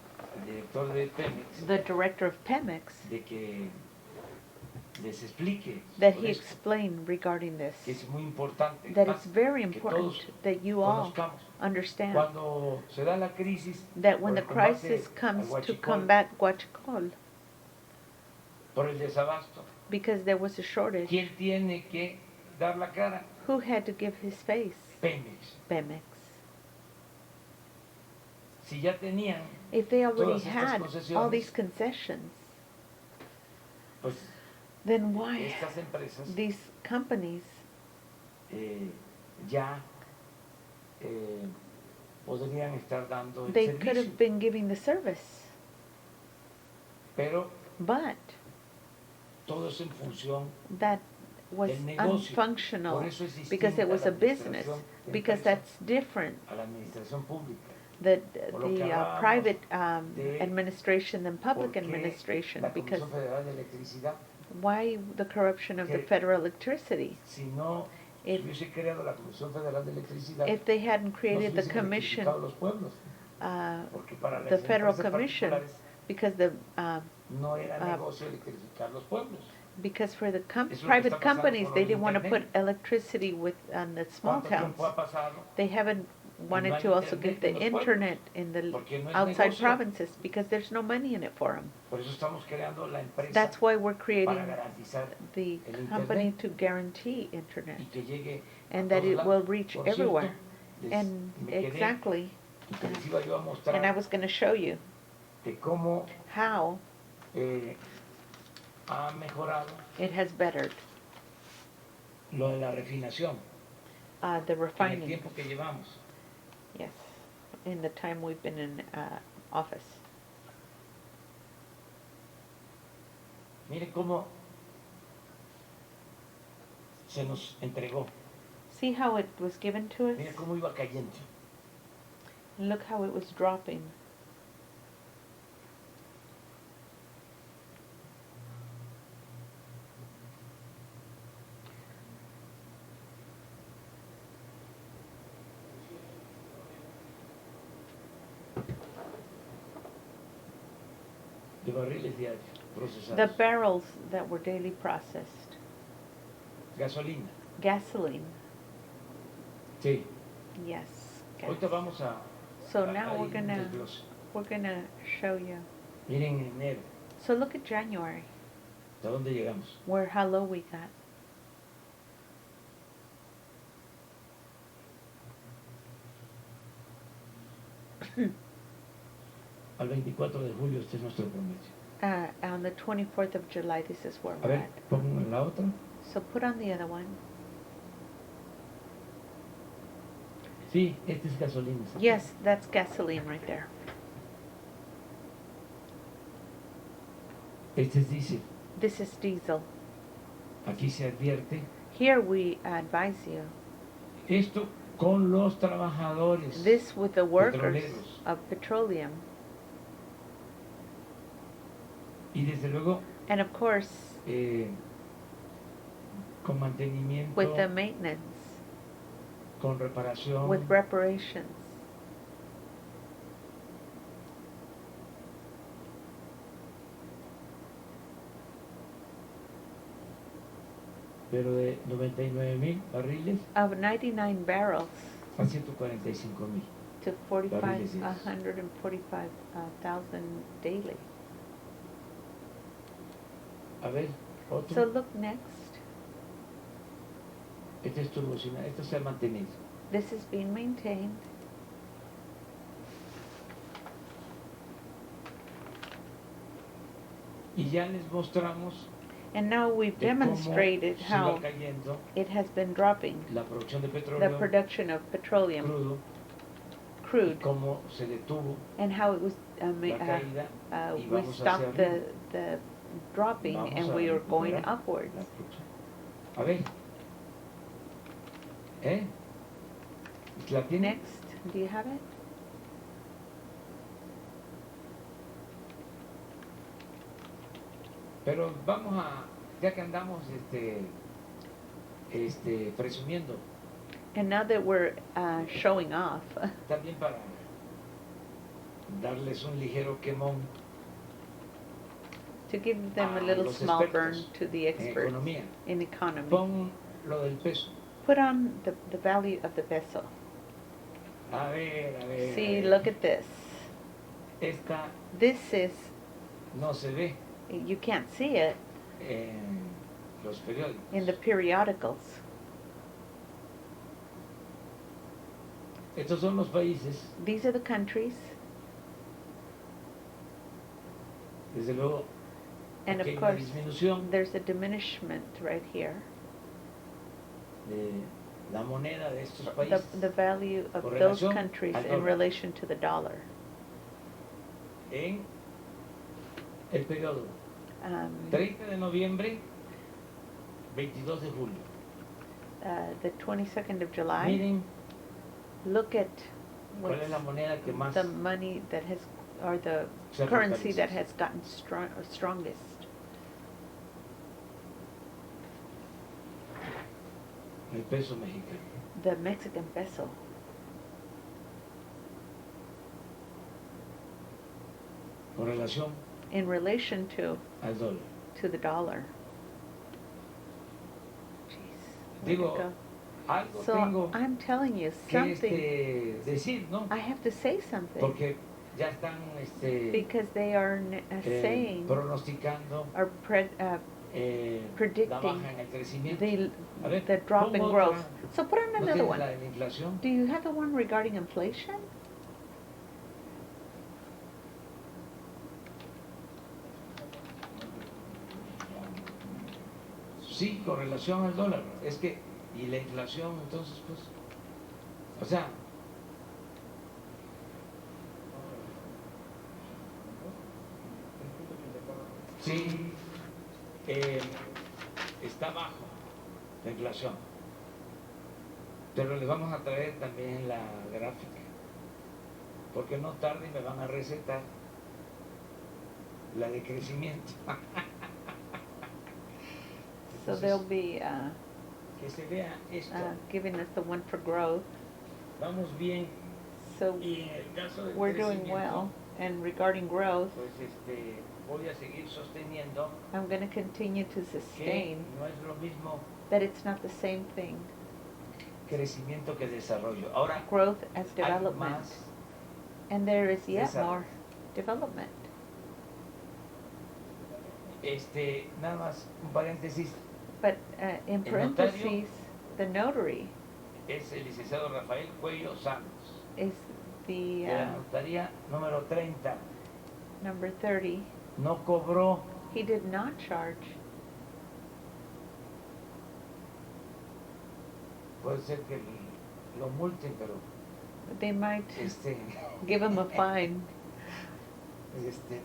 director de Pemex the director of Pemex de que les explique that sobre he esto, explain regarding this, que es muy importante, that más it's very que important todos that you all conozcamos. understand Cuando se da la crisis that when por the el combate crisis al comes to huachicol, combat Huachicol, por el desabasto, because there was a shortage, ¿quién tiene que dar la cara? who had to give his face? Pemex. Pemex. Si ya tenían, If they already Todas estas had all concesiones, these concessions, pues then why estas empresas these companies ya podrían estar dando el they could servicio, have been giving the service, pero but todo es en función that was del negocio. unfunctional Por eso es because distinta it was la a business, administración de because empresas that's different. a la administración pública. The Por lo que hablábamos private de administration than public ¿Por qué administration, la because Comisión Federal de Electricidad, why the corruption of the que federal electricity? si no If- hubiese creado la Comisión Federal de Electricidad, If they hadn't no se created the hubiesen commission, electrificado los pueblos, porque para the las federal empresas commission, particulares because the no era uh, negocio electrificar los pueblos. because for the Eso es lo que private está pasando companies, con they el didn't want to put internet. electricity with on the small ¿Cuánto towns. tiempo ha pasado? They haven't wanted hay to also internet give the en los pueblos? internet in the Porque no es outside negocio. provinces because there's no money in it for them. Por eso estamos creando la empresa That's why we're para creating garantizar the el company internet to guarantee internet y que llegue and a that todos it lados. will reach Por everywhere. cierto, And me quedé exactly, y que les iba yo a and I mostrar was going to show you de cómo how ha mejorado it has bettered lo de la refinación the en el refining. tiempo que llevamos. Yes, in the time we've been in office. Miren cómo se nos entregó. See how it was given to us? Miren cómo iba cayendo. Look how it was dropping. De barriles diarios The procesados. barrels that were daily processed. gasolina. Gasoline. Sí. Yes. Gas. Ahorita vamos a... So a- now a we're ir un gonna desglose. show you. Miren en enero, So look at January, ¿hasta dónde llegamos? how low we got. Al 24 de julio este es nuestro promedio. On the 24th of July, this is where A we're ver, at. pongo la otra. So put on the other one. Sí, este es gasolina. ¿sí? Yes, that's gasoline right there. Este es diésel. This is diesel. Aquí se advierte Here we advise you. esto con los trabajadores This with the workers petroleros. of petroleum. Y desde luego And of course, con mantenimiento, with the maintenance, con reparación, with reparations. pero de 99,000 barriles Of 99 barrels a 145,000. to Barriles, yes. 145,000 daily. A ver, otro. So look next. Este es turbocina, esto se ha mantenido. This is being maintained. Y ya les mostramos And now we've de cómo demonstrated se va how cayendo it has been dropping la producción de the petróleo production of petroleum crudo, y crude cómo se detuvo and how it was la caída y we vamos hacia stopped the, arriba. the dropping Vamos and a we are going recuperar upwards. la producción. A ver. ¿Eh? ¿La tiene? Next, do you have it? Pero vamos a, ya que andamos presumiendo, And now that we're showing off, también para darles un ligero quemón to give them a a little los small burn expertos to the en experts economía, in economy. pon lo del peso. Put on the value of the peso. A ver, a ver. See, a ver. look at this. Esta This is, no se ve you can't see it en los periódicos. in the periodicals. Estos son los países, These are the countries, desde luego, and aquí of hay una course, disminución there's a diminishment right here. de la moneda de estos The países. value of Con those relación countries al in dólar. relation to the dollar. En el periodo Um, 30 de noviembre, 22 de julio. the 22nd of July. Miren Look at cuál es la what's moneda que más the money that has, or the se currency that fortalece. has gotten strongest. El peso mexicano. The Mexican peso. Con relación In relation al dólar. to the dollar. Jeez. where'd it Digo, go? algo So tengo I'm telling you que something. decir, ¿no? I have to say something Porque ya están because they are saying pronosticando or la predicting baja en el crecimiento. the A ver, the drop in pongo growth. otra. So put on ¿No another tienes one. la de la inflación? Do you have the one regarding inflation? Sí, con relación al dólar. Es que, y la inflación, entonces, pues, o sea, sí, está bajo la inflación. Pero les vamos a traer también la gráfica, porque no tarde me van a recetar la de crecimiento. So Entonces, they'll be que se vea esto. giving us the one for growth. Vamos bien. So Y en el caso del we're doing crecimiento, well. And regarding growth, pues voy a seguir sosteniendo I'm going to continue to que sustain no es lo mismo that it's not the same thing, crecimiento que desarrollo. Ahora growth as hay development. más And there is yet desarrollo. more development. Nada más un paréntesis, But in El parentheses, the notary es el licenciado Rafael Cuello Santos, is the de la notaría número 30. number 30. No cobró. He did not charge. Puede ser que lo multen, pero They might give him a fine,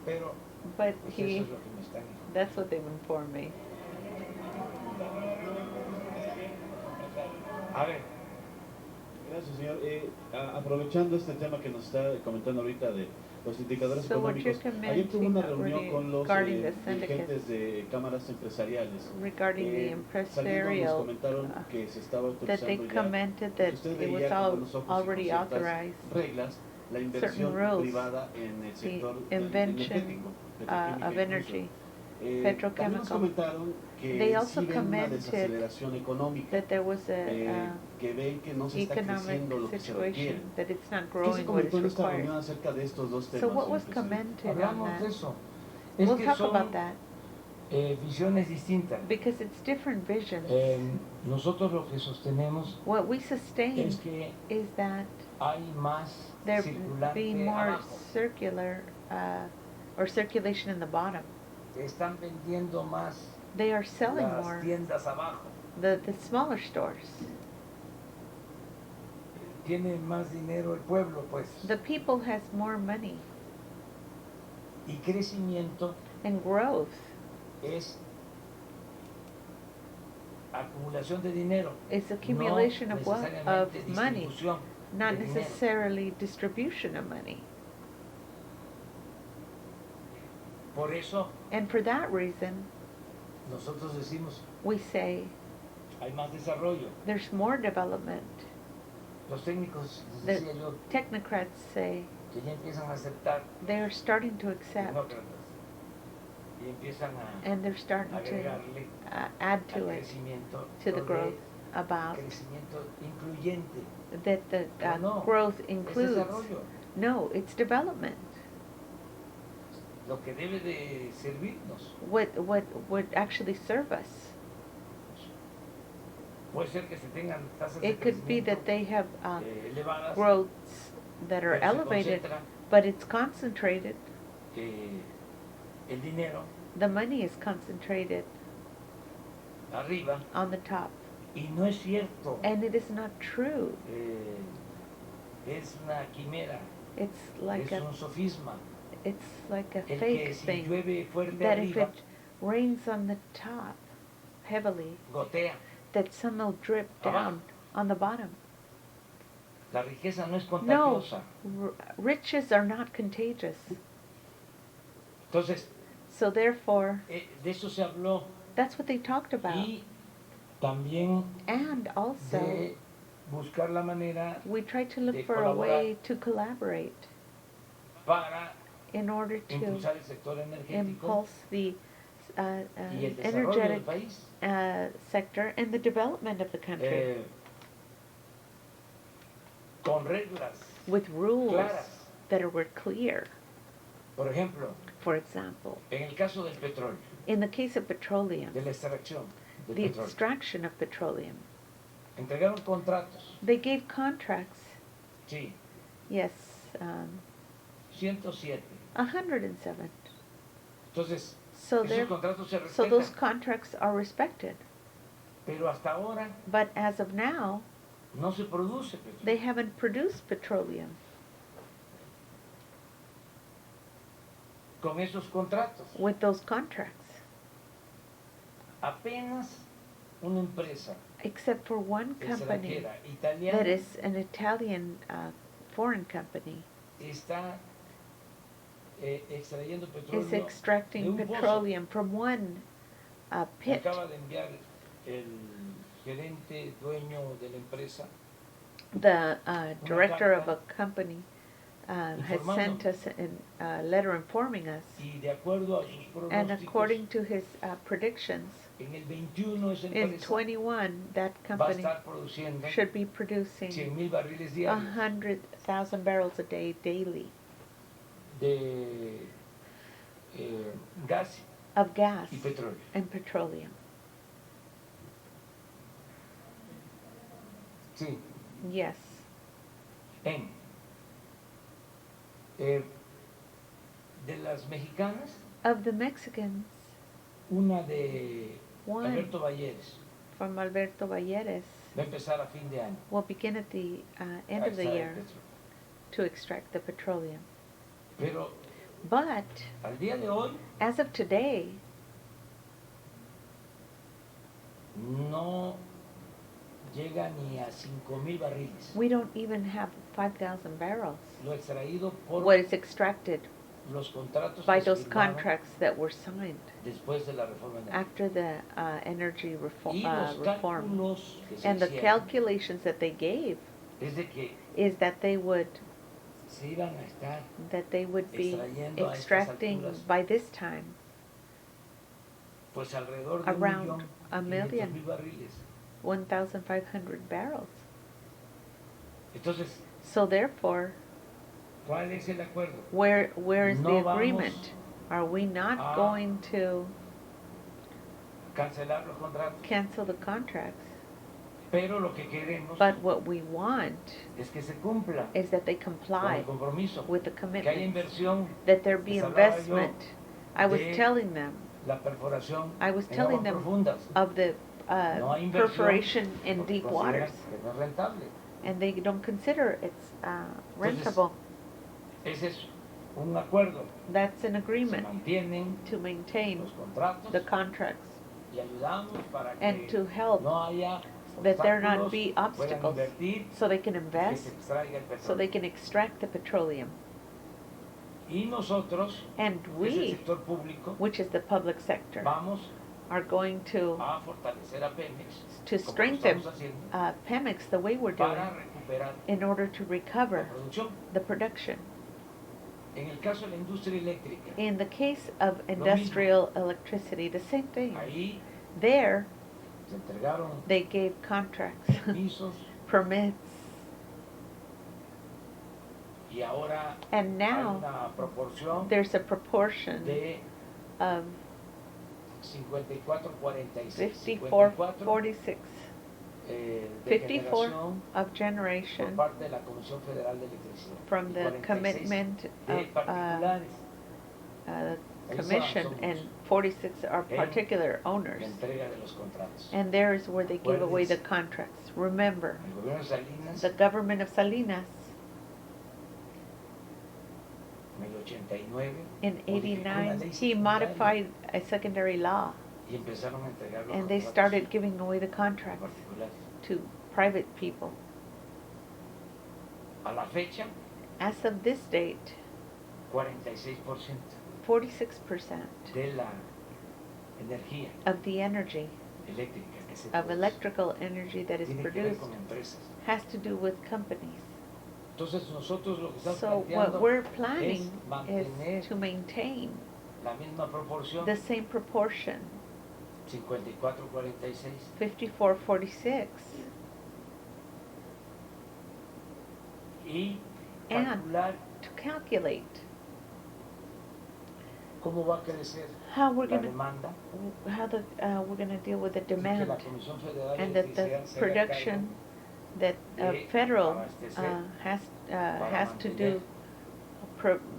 pero but pues eso he, es lo que me están informando. that's what they've informed me. A ver, Gracias, señor. Aprovechando este tema que nos está comentando ahorita de los indicadores So what económicos, you're ayer tuve una commenting reunión con los regarding the syndicates, dirigentes de cámaras empresariales. regarding the Saliendo nos empresarial, comentaron que se estaba that they autorizando ya, commented que that usted it veía was con buenos ojos y con already ciertas authorized, reglas la inversión rules, privada en el sector invention energético, of petroquímico energy, incluso. También nos petrochemical. comentaron They que also sí ven una commented desaceleración económica, that there was a que ven que no se está economic creciendo lo que se requiere. situation, that it's not ¿Qué se growing what is comentó en esta required. reunión acerca de estos dos temas? So what was señor presidente? commented on hablamos de that? eso. Es We'll que talk son about that, visiones distintas. because it's different visions. Nosotros lo que sostenemos What we sustain es que is that hay más there circulante be more abajo. circular, or circulation in the bottom. Están vendiendo más They are selling las more, tiendas abajo. the smaller stores. Tiene más dinero el pueblo, pues. The people has more money, Y crecimiento and growth es acumulación de dinero, is accumulation no of what? Of necesariamente money, distribución not de dinero. necessarily distribution of money. Por eso And for that reason, nosotros decimos, we say hay más desarrollo. there's more development. Los técnicos, The decía yo, technocrats say que ya empiezan a aceptar they're starting to accept, tecnócratas y empiezan a and they're starting to agregarle add al to it, crecimiento to the lo de growth, about crecimiento incluyente. that the Pero no, growth es includes. desarrollo. No, it's development. Lo que debe de servirnos. What would actually serve us. Puede ser que se tengan tasas de It could be crecimiento that they have elevadas, growths that are pero se elevated, concentra, but it's concentrated. el dinero The money is concentrated arriba on the top. y no es cierto. And it is not true. Es una quimera, It's like es un sofisma. a El que fake si thing, llueve fuerte that if arriba, it rains on the top heavily, gotea. that some will drip down on the bottom. La riqueza no es No, contagiosa. riches are not contagious. Entonces, So therefore, de eso se habló. that's what they talked about. Y también And also, de buscar la manera we tried to look de for a way to collaborate para in order to impulsar el sector energético impulse the y el desarrollo del energetic país. sector and the development of the country Con reglas with rules claras. that were clear. Por ejemplo, For example, en el caso del petróleo, in the case of petroleum, de la extracción del the petróleo, extraction of petroleum, entregaron contratos, they gave contracts, sí, yes, 107. 107. Entonces, So, esos contratos se so those respetan, contracts are respected. pero hasta ahora But as of now, no se produce petróleo. they haven't produced petroleum Con esos contratos, with those contracts, apenas una empresa except for one company extranjera italiana that is an Italian foreign company está extrayendo is petróleo de extracting un pozo. petroleum from one Me pit. acaba de enviar el gerente dueño de la empresa The director of a company has sent us a letter informing us. Y de acuerdo a sus And pronósticos, according to his predictions, en el 21 esa in empresa 21, that va a company estar produciendo should be producing 100,000 barriles diarios 100,000 barrels a day daily de gas of gas y petróleo. and petroleum. Sí, Yes. en de las mexicanas, Of the Mexicans, una de one Alberto Valleres from Alberto Valleres va a empezar a fin de año will begin at the end a of the extraer year petróleo. to extract the petroleum. Pero But al día de hoy as of today, no llega ni a 5,000 barriles. we don't even have 5,000 barrels. Lo extraído por What is extracted los contratos by que se those firmaron contracts that were signed después de la reforma energética. after the energy Y los reform. cálculos que se And the hicieron calculations that they gave es de que is that they would se iban a estar be extrayendo a estas extracting alturas by this time pues alrededor de around a 1,500,000 barriles. 1,500 barrels. Entonces, So therefore, ¿cuál es el acuerdo? where is No the vamos agreement? Are we not a going to Cancelar los contratos. cancel the contracts? Pero lo que queremos But what we want es que se cumpla is that they con el comply compromiso, with the que haya commitments, inversión, that there be Les hablaba yo investment. I was de telling them la perforación I was en telling aguas them profundas. of the No hay inversión perforation in porque deep consideran waters, que no es rentable. and they don't consider it's rentable. Ese es un acuerdo. That's an Se agreement mantienen to maintain los contratos the contracts y ayudamos para and que to help no haya that there not obstáculos, be puedan obstacles, invertir, so they can que se invest, extraiga el so they petróleo. can extract the petroleum. Y nosotros, And que es el we, sector público, which is the public sector, vamos are going to a fortalecer a Pemex to como lo strengthen estamos haciendo, Pemex the way we're doing para recuperar in order to la recover producción. the production. En el caso de la industria eléctrica, In the case of industrial electricity, the same thing. ahí There, se entregaron they gave contracts, permisos permits, y ahora and hay now una proporción there's a proportion de of 54-46. 54-46 de 54 generación of por generation parte de la Comisión Federal de Electricidad. from y the 46 commitment de of particulares commission, somos. and 46 are En particular owners. la entrega de los contratos. And there is where they give away the Acuérdense. contracts. Remember, El gobierno de Salinas, the government of Salinas en el 89, in modificó una 89, ley he secundaria modified a secondary law, y empezaron a entregar los and they contratos started giving away the a contracts particulares. to private people. A la fecha, As of this date, 46% 46% de la energía of the energy, eléctrica que se of produce electrical energy that is tiene que ver produced con empresas. has to do with companies. Entonces nosotros lo que estamos So what planteando we're es planning mantener is to maintain la misma proporción, the same proportion, 54-46, 54-46, y And calcular to calculate cómo va a crecer how we're la gonna demanda we're gonna deal with the y que demand, la Comisión Federal de and that the Electricidad se haga cargo production that de federal abastecer has to mantener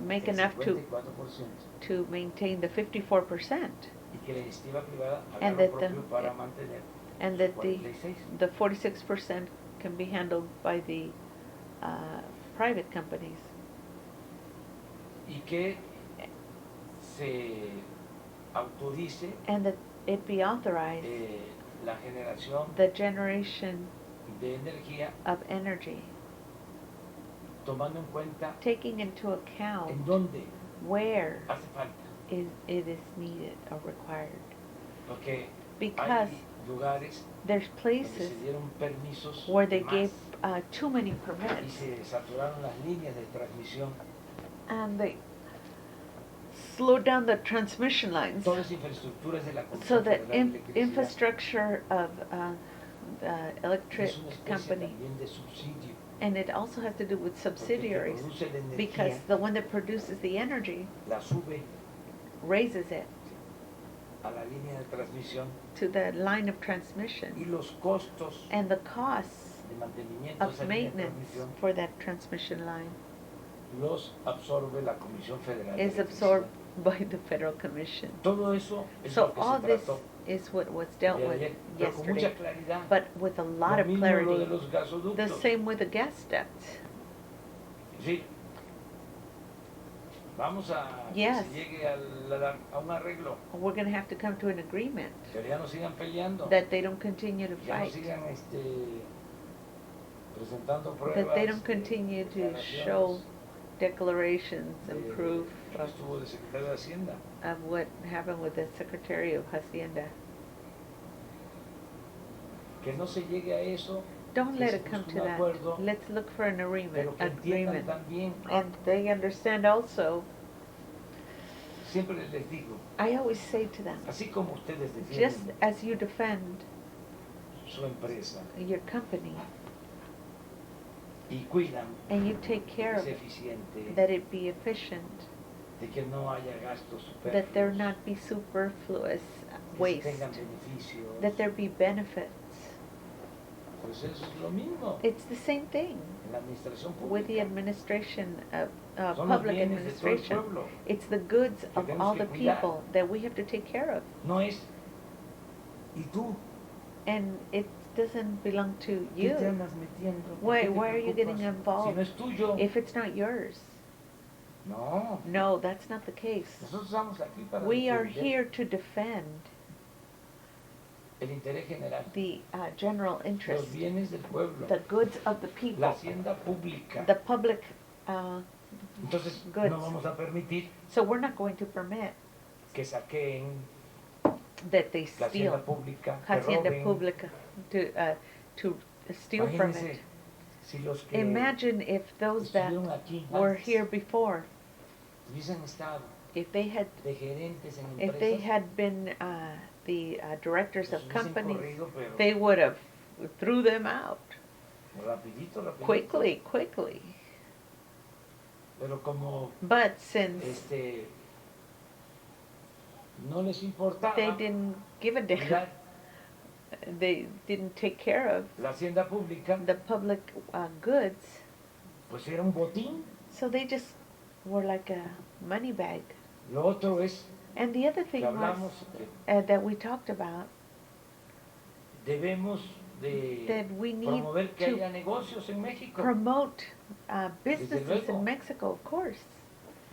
make el enough 54% to maintain the 54%, y que la iniciativa privada haga and lo that the- propio para mantener and sus that the 46. the 46% can be handled by the private companies, Y que se autorice and that it be authorized la generación the generation de energía of energy, tomando en cuenta taking into account en dónde where hace falta. it is needed or required. Porque Because hay lugares There's donde places se dieron permisos where they de gave más too many y permits, se saturaron las líneas de transmisión. and they slowed down the transmission lines. Toda esa infraestructura es de la So Comisión the Federal de Electricidad. infrastructure of the electric Es una especie company, también de subsidio. and it also has to do with Porque el que subsidiaries, produce la energía because the one that produces the energy la sube raises it a la línea de transmisión to the line of y transmission, los costos and the costs de mantenimiento de of esa línea de maintenance transmisión for that transmission line los absorbe la Comisión Federal de is Electricidad. absorbed by the Federal Commission. Todo eso es So lo que all se this trató is what was dealt de with ayer, pero con mucha yesterday, claridad. but with a lot Lo of mismo lo de clarity. los gasoductos. The same with the gas ducts. Sí. Vamos a Yes. que se llegue a un arreglo, We're going to have to come to an agreement que ya no sigan peleando, that they don't continue to ya no fight, sigan presentando pruebas, that they don't continue to show declaraciones declarations and de proof que estuvo de secretario de Hacienda. of what happened with the Secretary of Hacienda. Que no se llegue a eso, Don't que let se it come busque to un that. acuerdo, Let's look for an agreement. pero que entiendan también, And they understand also. siempre les digo, I always say to them, así como ustedes just defienden as you defend su empresa your company y cuidan and you take que care of sea it, eficiente, that it be efficient, de que no haya gastos that there superfluos, not be superfluous que se waste, tengan beneficios, that there be benefits. pues eso es lo mismo It's the same thing en la administración with the pública. administration of Son los public bienes de todo el administration. pueblo. It's the goods Que of tenemos all que the cuidar. people that we have to take care of. No es, ¿y tú? And it doesn't belong to ¿Qué te you andas metiendo? ¿Por Why- qué te why are you getting preocupas? involved? Si no es tuyo. if it's not yours. No. No, that's not the case. Nosotros estamos aquí para We are defender here to defend el interés general, the general los interest, bienes del pueblo, the goods of the la people, hacienda pública. the public. Entonces goods. no vamos a permitir So we're not going to permit que saqueen that they la hacienda steal pública, que Hacienda roben. Pública to steal from Imagínense it. si los que Imagine if those that estuvieron aquí were antes here before, hubiesen estado if they had de gerentes en if they empresas, had been the directors los of hubiesen companies, corrido, pero they would have threw them out rapidito, rapidito. quickly. Pero como But since no les importaba they didn't give a damn, cuidar they didn't take care of la hacienda pública, the public goods, pues era un botín. so they just were like a money bag. Lo otro es And the other que thing hablamos was que that we talked about debemos de that we need promover que to haya negocios en México. promote businesses luego. in Mexico, of course.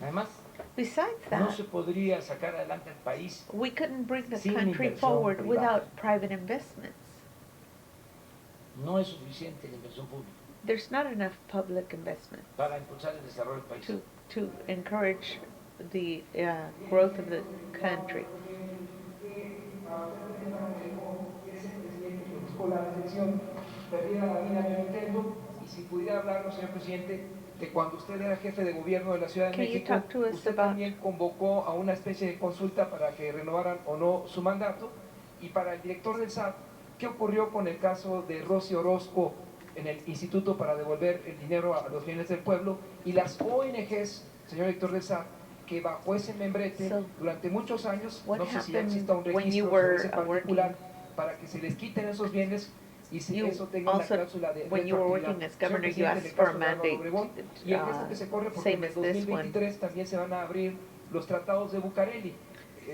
Además, Besides no that, se podría sacar adelante el país we couldn't bring the sin country inversión forward privada. without private investments. No es suficiente la inversión pública There's not enough public investment para impulsar el desarrollo del país. to encourage the growth of the country. Con la recepción perdida la vida en el intento, y si pudiera hablarnos, señor presidente, de cuando usted era jefe de gobierno de la Ciudad de Can you México, talk to us usted about- también convocó a una especie de consulta para que renovaran o no su mandato, y para el director del SAT, ¿qué ocurrió con el caso de Rosy Orozco en el Instituto para devolver el dinero a los bienes del pueblo, y las ONGs, señor director del SAT, que bajo ese membrete So, durante muchos años, what no sé si ya happened exista un when you registro were, sobre ese particular, para que se les quiten esos bienes y si You eso tenga una also, cláusula de when you were retroactividad. working as Señor governor, you presidente, en asked el for a caso de Álvaro mandate, Obregón, y el riesgo que se corre porque en same el as this one. 2023 también se van a abrir los tratados de Bucareli.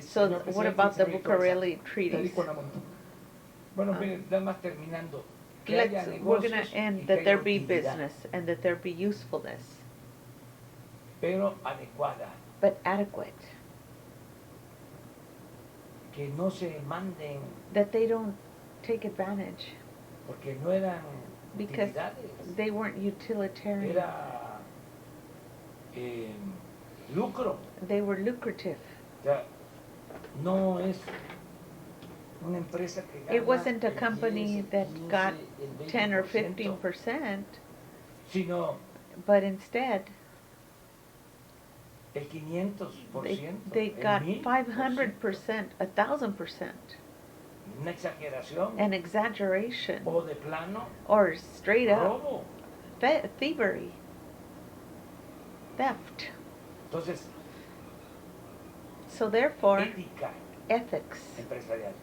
So Señor what presidente, about the señor director, Bucareli te treaties? dedico la mano. Bueno, Ah. miren, nada más terminando. Que haya We're gonna negocios y end que that haya there be utilidad, business and that there be usefulness, pero adecuada. but adequate. Que no se manden That they don't take advantage porque no eran because utilidades. they weren't utilitarian. Era lucro. They were lucrative. O sea, no es una empresa que It gana wasn't a el 10, company el that 15, got el 10 or 20%, 15%, sino but instead el 500%, they el got 1000%. 500%, 1,000%, Una exageración an exaggeration, o de plano or straight up robo. thievery, theft. Entonces, So therefore, ética ethics empresarial.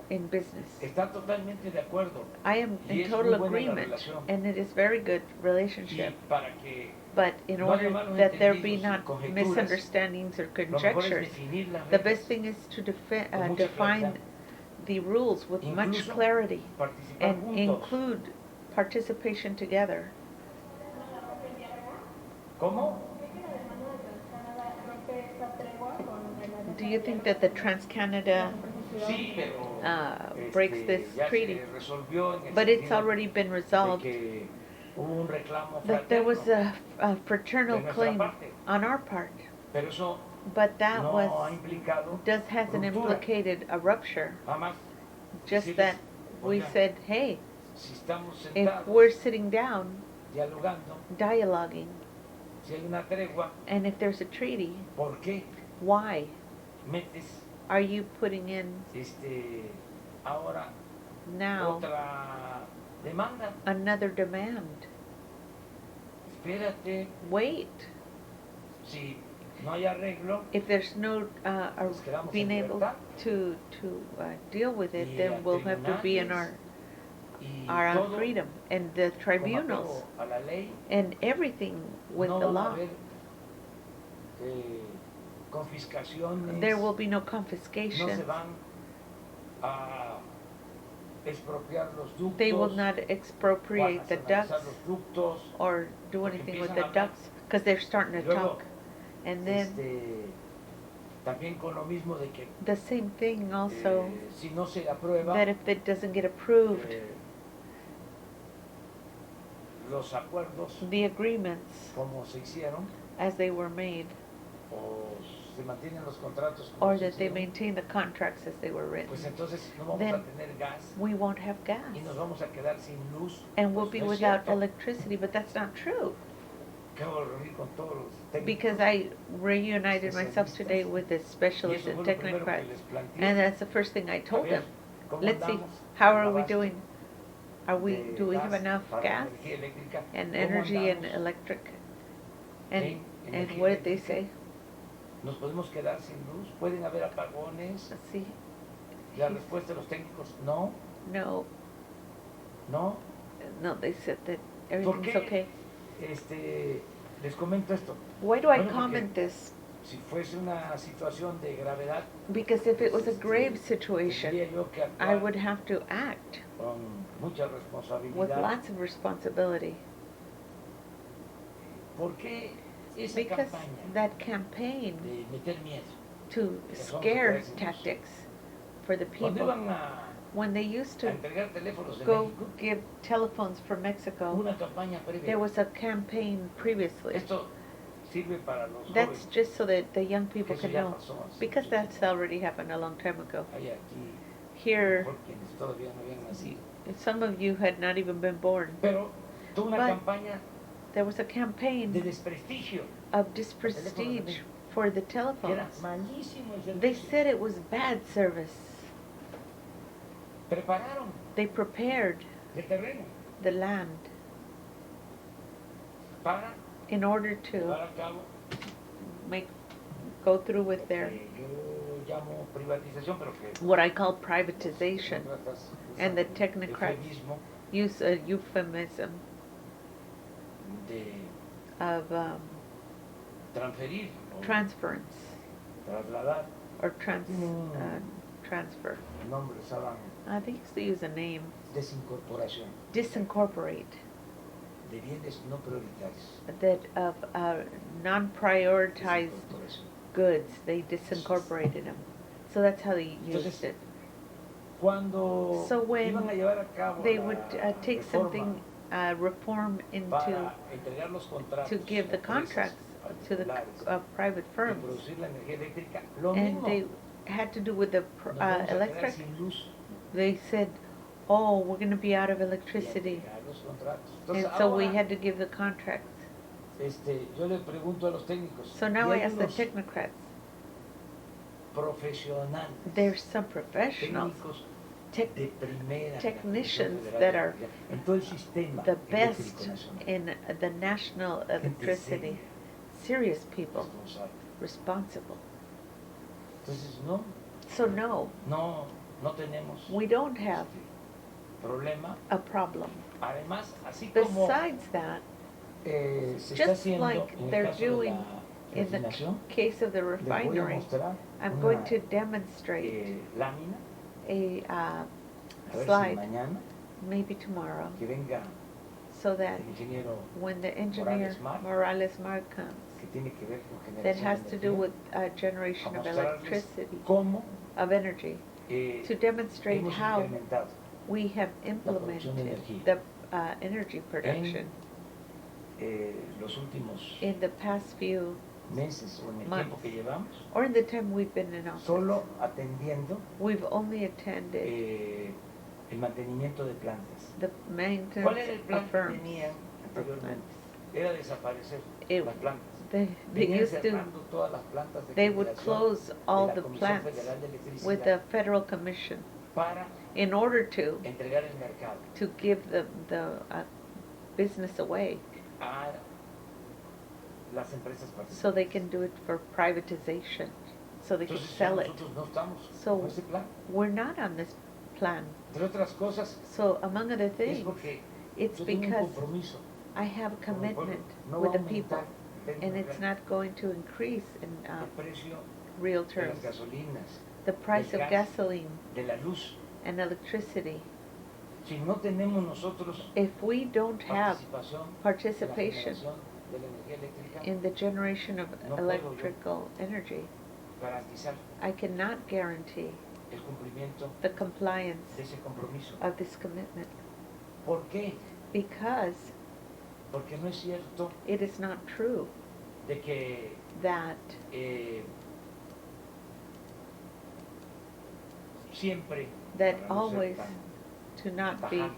in business. Está totalmente de acuerdo. I am Y in es total muy buena la agreement, relación. and it is very good Y relationship. para que But in no order haya malos that there be entendidos y not conjeturas, misunderstandings or lo mejor es conjectures, definir las the reglas best thing is to con mucha define claridad. the rules with much Incluso clarity participar and juntos. include participation together. ¿Cómo? Do you think that the Trans-Canada Sí, pero breaks this ya treaty? se resolvió en el But it's sentido already been de resolved que hubo un reclamo that there was fraterno, a fraternal de nuestra claim parte. on our part, pero eso but that no ha was implicado hasn't ruptura. implicated a rupture. Jamás. Just Decirles, that we "Oigan, said, hey, si estamos if sentados we're sitting down, dialogando, dialoguing, si hay una tregua, and if there's a treaty, ¿por qué why metes are you putting in ahora now otra demanda? another demand? Espérate, Wait. si no hay arreglo, If there's no nos quedamos being en able libertad. to deal with it, Y then we'll have to be in tribunales, y our todo freedom and the con tribunals apego a la ley, and everything with no the van a law. haber confiscaciones, There will be no no confiscation. se van a expropiar los ductos, They will not o a expropriate the nacionalizar ducts los ductos, or do porque anything with empiezan the a hablar. ducts because they're starting to Luego, talk. And then también con lo mismo de que the same thing also si no se aprueba that if it doesn't get approved, los acuerdos the agreements como se hicieron as they were made, o se mantienen los contratos como or se that they hicieron, maintain the contracts as they were written, pues entonces no vamos then a tener gas we won't have gas. y nos vamos a quedar sin luz. And we'll Pues be no es without cierto. electricity, but that's not true. Acabo de reunir con todos los técnicos, Because I reunited myself today with the y specialists eso and fue lo primero que technocrats, les planteé. and that's the first thing I A told ver, them. ¿cómo Let's see, andamos how en are el we abasto doing? de Do we have gas enough para gas energía eléctrica? and ¿Cómo energy and andamos electric? en And energía what did they eléctrica? say? ¿Nos podemos quedar sin luz? ¿Pueden haber apagones? Let's see. La respuesta de los técnicos, no, No, no. no, they said that ¿Por everything's qué? okay. Les comento esto. Why do I Bueno, porque comment this? Si fuese una situación de gravedad, Because if it was a grave situation, tendría yo que I actuar would have to act con mucha with responsabilidad. lots of responsibility. ¿Por qué esa Because campaña that campaign de meter miedo? to son scare agresivos. tactics for the Cuando people, iban a when they used to entregar teléfonos de go México, give telephones for Mexico, una campaña previa. there was a campaign previously. Esto sirve para los That's jóvenes. just so that the young people Eso can ya know. pasó hace Because mucho that's tiempo. already happened a long time ago. Hay aquí, Here, por quienes todavía no habían nacido. some of you had not even been born. Pero tuvo una But campaña there was a de campaign desprestigio, of disprestige for the que era telephones. malísimo el They servicio. said it was bad service. Prepararon They prepared el terreno the land para in order llevar to a cabo go through with lo their, que yo llamo privatización, pero que what I call privatization. demócratas And the usan technocrats eufemismo use a euphemism de of transferir o transference trasladar. or transfer. Nombres hablan I think they use a name. desincorporación Disincorporate. de bienes no prioritarios. That of non-prioritized Desincorporación. goods, they disincorporated them. So that's how they used Entonces, it. Cuando So when iban a llevar a cabo They la would take reforma something, reform into, para entregar los contratos to give the a empresas contracts to the particulares private y firms. producir la energía eléctrica, lo And mismo. they, had to do with the nos vamos a quedar electric. sin luz. They said, oh, we're going to be out of electricity. Y entregar los contratos. And Entonces, so we ahora, had to give the contracts. yo le pregunto a los técnicos, So now y I hay ask the unos technocrats. profesionales, There's some professionals, técnicos tech- de primera, technicians de la that Comisión are Federal de Electricidad, en todo el sistema the eléctrico best nacional. in the national electricity. Serious people, responsible. Entonces, no, So no, no tenemos we don't have problema. a problem. Además, así como Besides that, se está just haciendo like en el they're caso de doing la in the refinación, case of the les voy a refinery, mostrar I'm going una to demonstrate lámina, a a ver si slide, mañana maybe tomorrow, que venga so that el ingeniero when the engineer Morales Morales Mark comes, que tiene que ver con that generación has de to do energía, with generation a of mostrarles electricity, cómo of energy, to demonstrate hemos how incrementado we have producción de implemented energía. the energy production los últimos in the past few, meses o en el months. tiempo que llevamos, or in the time we've been in office. solo atendiendo We've only attended el mantenimiento de plantas. the ¿Cuál maintenance era el plan of que firms. tenían anteriormente? Era desaparecer It- las plantas. They Venían used to, cerrando todas las plantas de they would generación close de all la the Comisión plants Federal de Electricidad with the Federal Commission para in order to entregar el mercado give the business away a las empresas so particulares. they can do it for privatization, so they can Entonces, sell it. nosotros no estamos So con ese plan. we're not on this plan. Entre otras cosas, So among other es things, porque it's yo tengo un because compromiso I have a con el pueblo. commitment No with va a the people, aumentar en and términos it's reales not going to increase in el precio real de terms. las gasolinas, The price del of gas, gasoline de la luz. and electricity, Si no tenemos nosotros if we don't have participación en la participation generación de la energía eléctrica, in the generation of No puedo yo. electrical energy, garantizar I cannot guarantee el cumplimiento the compliance de ese compromiso. of this commitment, ¿Por qué? because Porque no es cierto it is not true de que that siempre, that para no ser always tan to not be tajante,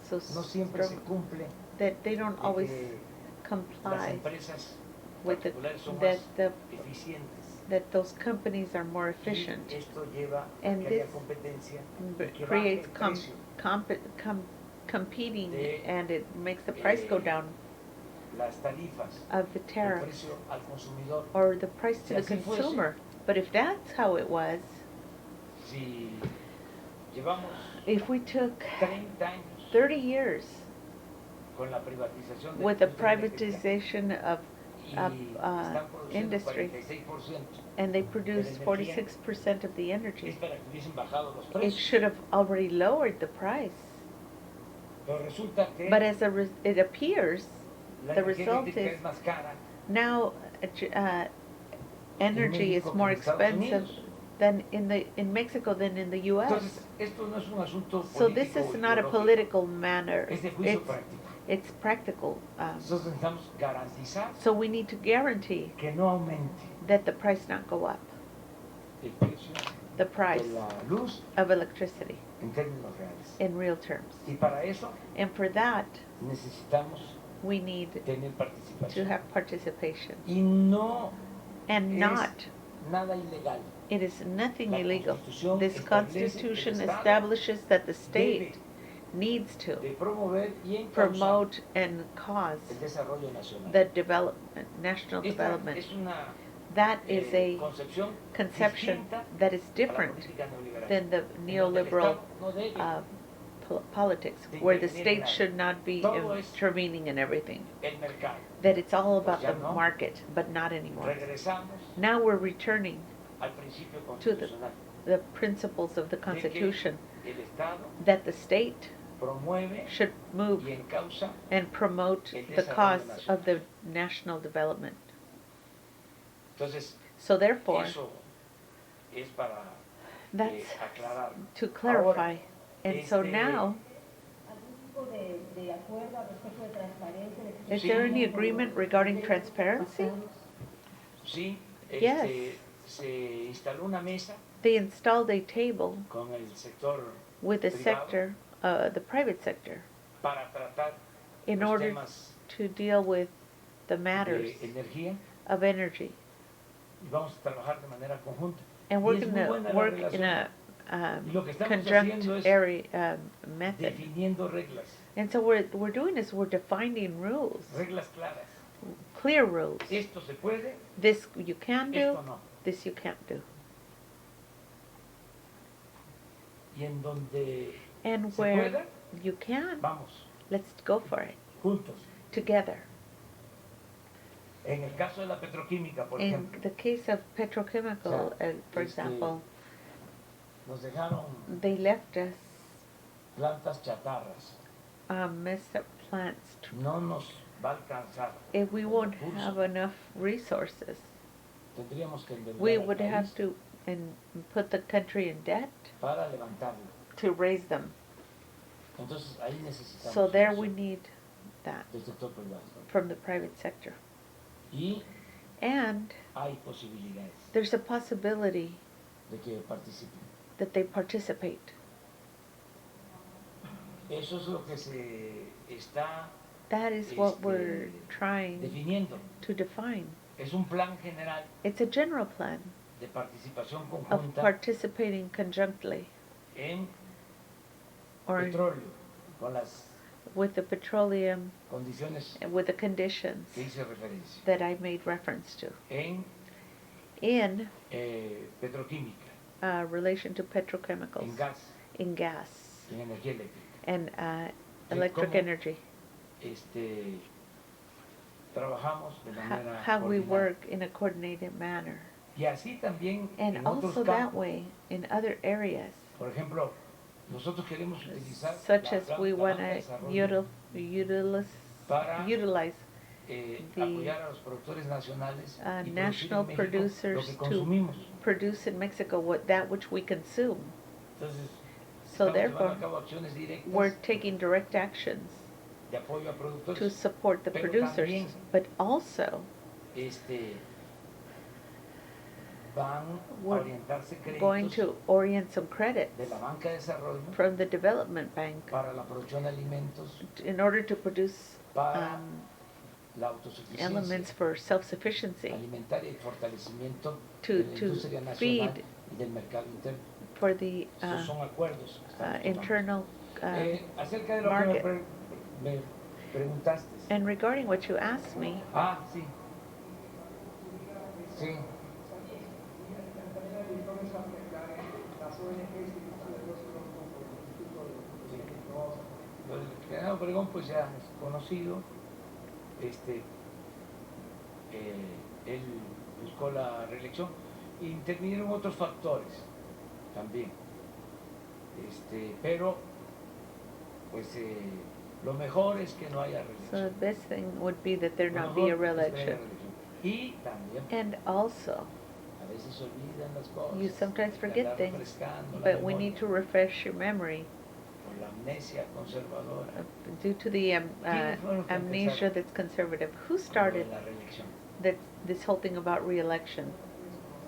so no siempre se strong, cumple that they don't de always que las comply empresas with the, particulares son that más eficientes. that those companies are more efficient. Y esto lleva a And que haya this competencia b- y que baje creates el precio competing, de, and it makes the price go down las tarifas, of the el tariffs precio al consumidor. or the price to Si the así fuese, consumer. But if that's how it was, Si llevamos if we took 30 años 30 years con la privatización de with the la industria eléctrica privatization of y of, están produciendo industry, 46%, and they produced de la energía, 46% of the es energy, para que hubiesen bajado los it precios. should have already lowered the price. Pero resulta que But as it appears, la the energía result eléctrica is es más cara now energy is México more que en Estados expensive Unidos. than in Mexico than in the U.S. Entonces, esto no es un asunto So this político is o not a ideológico, political matter. es de juicio It's práctico. it's practical. Nosotros necesitamos garantizar So we need to guarantee que no aumente that the price not go up, el precio the price de la luz of electricity en términos reales. in real terms. Y para eso And for that, necesitamos we need tener to participación. have participation. Y no And es not, nada ilegal. it is nothing La illegal. Constitución This establece Constitution que el Estado establishes that the debe state needs to de promover y encauzar promote and cause el desarrollo nacional. the development, national Esta development. es una That is a concepción conception distinta that is a la different política neoliberal, than the en donde el neoliberal Estado no debe politics, de where the intervenir en state nada. should not be Todo es intervening in everything. el mercado. That it's all about ya the no. market, but not anymore. Regresamos Now we're returning al principio to the constitucional the principles of the Constitution, el Estado that the state promueve should move y encausa. and promote El the desarrollo cause nacional. of the national development. Entonces, So therefore, eso es para that's aclarar. to clarify. And so este, now, ¿Algún tipo de acuerdo al respecto de transparencia? is Sí. there any agreement regarding transparency? Sí, Yes. se instaló una mesa they installed a table con el sector with the privado sector, the private sector, para tratar in los order temas to deal with the matters de energía of energy. y vamos a trabajar de manera conjunta. And Y we're es muy going to buena la work in relación. a Y lo que estamos conjunct haciendo es area method. definiendo reglas, And so what we're doing is we're defining rules, reglas claras. clear rules. Esto se puede, This you can do, esto no. this you can't do. Y en donde And se where pueda, you can, vamos, let's go for it, juntos. together. En el caso de la petroquímica, por In ejemplo, the case of petrochemical, for example, nos dejaron they left us plantas chatarras. messed up plants. No nos va a alcanzar. If we won't recursos. have enough resources, Tendríamos que endeudar we al would país have to put the country in debt para levantarlo. to raise them. Entonces ahí necesitamos So there eso we need that del sector privado. from the private sector. Y And hay posibilidades there's a possibility de que participen. that they participate. Eso es lo que se está That is what we're trying definiendo. to define. Es un plan general It's a general plan de participación of conjunta participating conjunctly en or petróleo, con las with the petroleum condiciones and with the conditions que hice referencia. that I made reference to En in petroquímica, relation to en petrochemicals, gas, in gas, en energía eléctrica. and electric cómo energy. Trabajamos de manera How we coordinada. work in a coordinated manner. Y así también And en otros also that campos. way in other areas, Por ejemplo, nosotros queremos utilizar such la as plan- we la want banca de to desarrollo para utilize the apoyar a los productores nacionales y producir national en México lo producers que to consumimos. produce in Mexico that which we consume. Entonces, So estamos llevando therefore, a cabo acciones directas we're taking direct actions de apoyo a productores, to support the pero producers, también but also van a we're orientarse going créditos to orient some credits de la banca de desarrollo from the development bank para la producción de alimentos, in order to produce para la autosuficiencia elements for self-sufficiency, alimentaria y fortalecimiento to- de la to industria nacional feed y del mercado interno. for the Estos son acuerdos que estamos tomando. internal acerca de lo que market. me preguntaste. And regarding what you asked me, Sí. Sí. El general Obregón pues ya es conocido, él buscó la reelección, intervinieron otros factores también, pero pues lo mejor es que no haya so the reelección. best thing would be that there Lo not be a mejor es que no haya reelection. reelección. Y también And also, a veces se olvidan las cosas, you sometimes hay que forget andar things, refrescando la but we need memoria to refresh your memory por la amnesia conservadora due to the ¿Quiénes fueron los que amnesia empezaron that's conservative. Who con lo de started la reelección. this whole thing about reelection?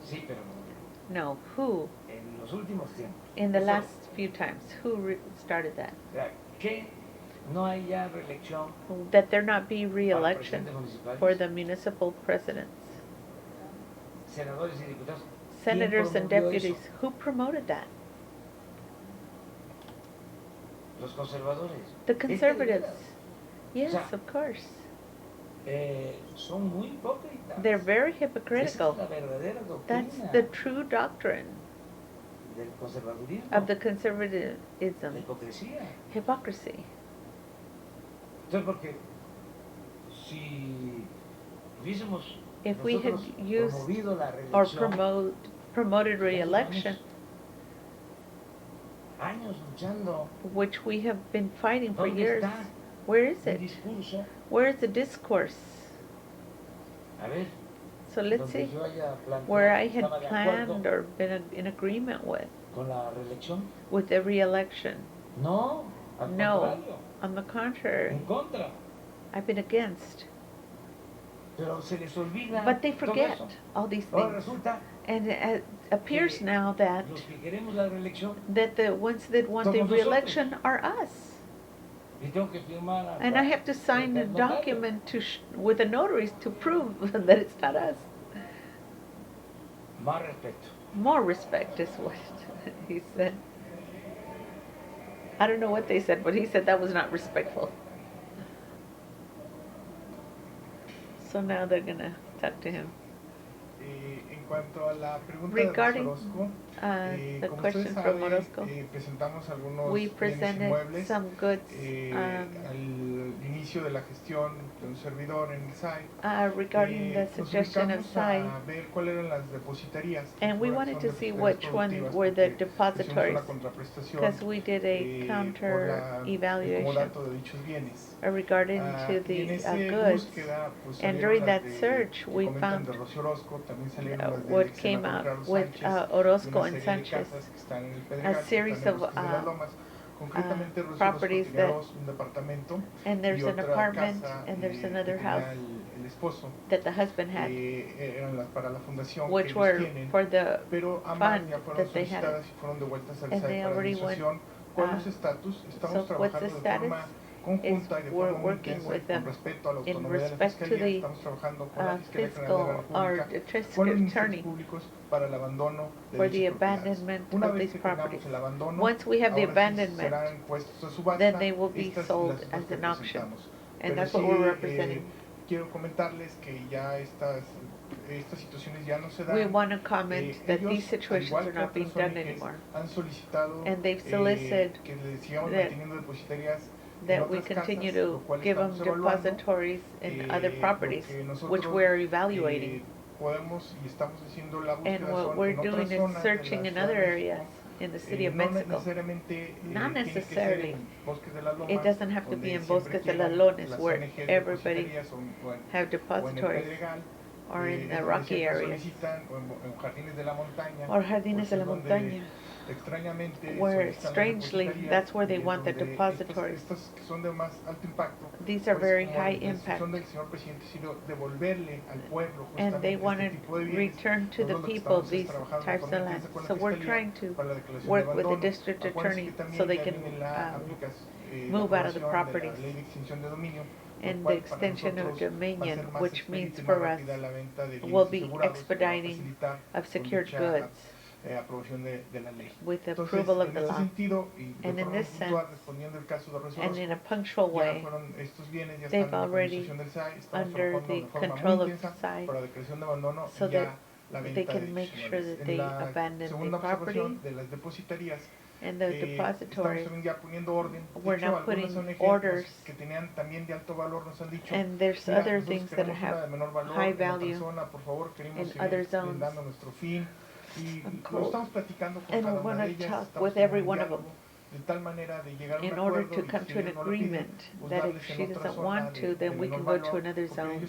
Sí, pero No, who? en los últimos tiempos. In the Eso, last few times, who started that? o sea, que no hay ya reelección That there not be para re-election presidentes municipales, for the municipal presidents, senadores y diputados. ¿Quién senators and promovió deputies. eso? Who promoted that? Los conservadores. The Es que de conservatives. veras, Yes, sea, of course. son muy hipócritas. They're very Esa hypocritical. es la verdadera That's doctrina the true doctrine del conservadurismo, of the la conservatism. hipocresía. Hypocrisy. Entonces, porque si hubiésemos If we had nosotros used promovido la or reelección, promoted re-election, años luchando, which we have been fighting for ¿dónde years, está where is un it? discurso? Where is the discourse? A ver, So let's donde see yo haya planteado where I que had estaba de planned acuerdo or been in agreement con la reelección. with the re-election. No, al No, contrario, on the contrary, en contra. I've been against. Pero se les olvida But they todo forget eso. all these Ahora things. resulta And it appears que now that los que queremos la reelección the ones that want the somos re-election are us. y tengo que firmar And I have to sign a document with the notaries to prove that it's not us. Más respeto. More respect is what he said. I don't know what they said, but he said that was not respectful. So now they're gonna talk to him. En cuanto a la pregunta Regarding de Orozco, the como question ustedes from saben, Orozco, presentamos algunos we bienes presented inmuebles some goods al inicio de la gestión de un servidor en el SAI. regarding the suggestion of Nos SAI, ubicamos a ver cuáles eran las depositarias. and we wanted to see which one were the depositories, because we did a counter evaluation regarding to the goods, and during that search we found what came out with Orozco and Sanchez, a series of properties that, and there's an apartment and there's another house that the husband had, which were for the fund that they had, and they already went. So what's the status? Is we're working with them in respect to the fiscal or the attorney for the abandonment of these properties. Once we have the abandonment, then they will be sold as an auction, and that's what we're representing. We want to comment that these situations are not being done anymore, and they've solicited that we continue to give them depositories in other properties, which we're evaluating. And what we're doing is searching in other areas in the city of Mexico. Not necessarily. It doesn't have to be in Bosques de las Lones, where everybody have depositories, or in the rocky areas, or Jardines de la Montaña, where strangely that's where they want the depositories. These are very high impact, and they want to return to the people these types of land. So we're trying to work with the district attorney so they can move out of the properties, and the extension of dominion, which means for us will be expediting of secured goods with approval of the law. And in this sense, and in a punctual way, they've already under the control of SAI, so that they can make sure that they abandon the property and the depositories. We're now putting orders, and there's other things that have high value in other zones. And we want to talk with every one of them in order to come to an agreement that if she doesn't want to, then we can go to another zone,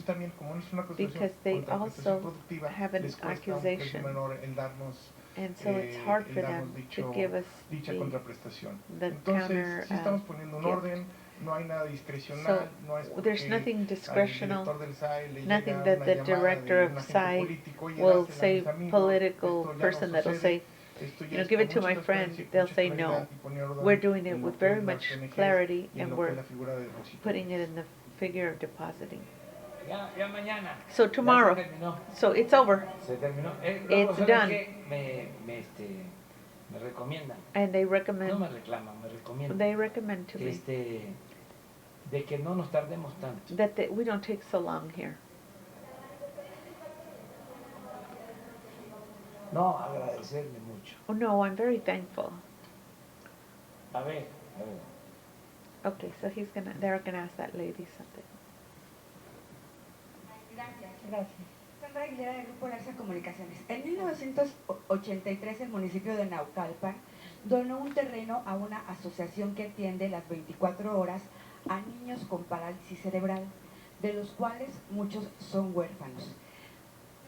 because they also have an accusation, and so it's hard for them to give us the counter gift. So there's nothing discretional, nothing that the director of SAI will say, political person that'll say, you know, give it to my friend. They'll say no. We're doing it with very much clarity, and we're putting it in the figure of depositing. So tomorrow, so it's over. It's done. And they recommend, they recommend to me de que no nos tardemos tanto. That we don't take so long here. No, agradecerle mucho. Oh no, I'm very thankful. A ver. Okay, so they're gonna ask that lady something. Gracias. Sandra Aguilera, del Grupo Larsa Comunicaciones. En 1983 el municipio de Naucalpan donó un terreno a una asociación que atiende las 24 horas a niños con parálisis cerebral, de los cuales muchos son huérfanos.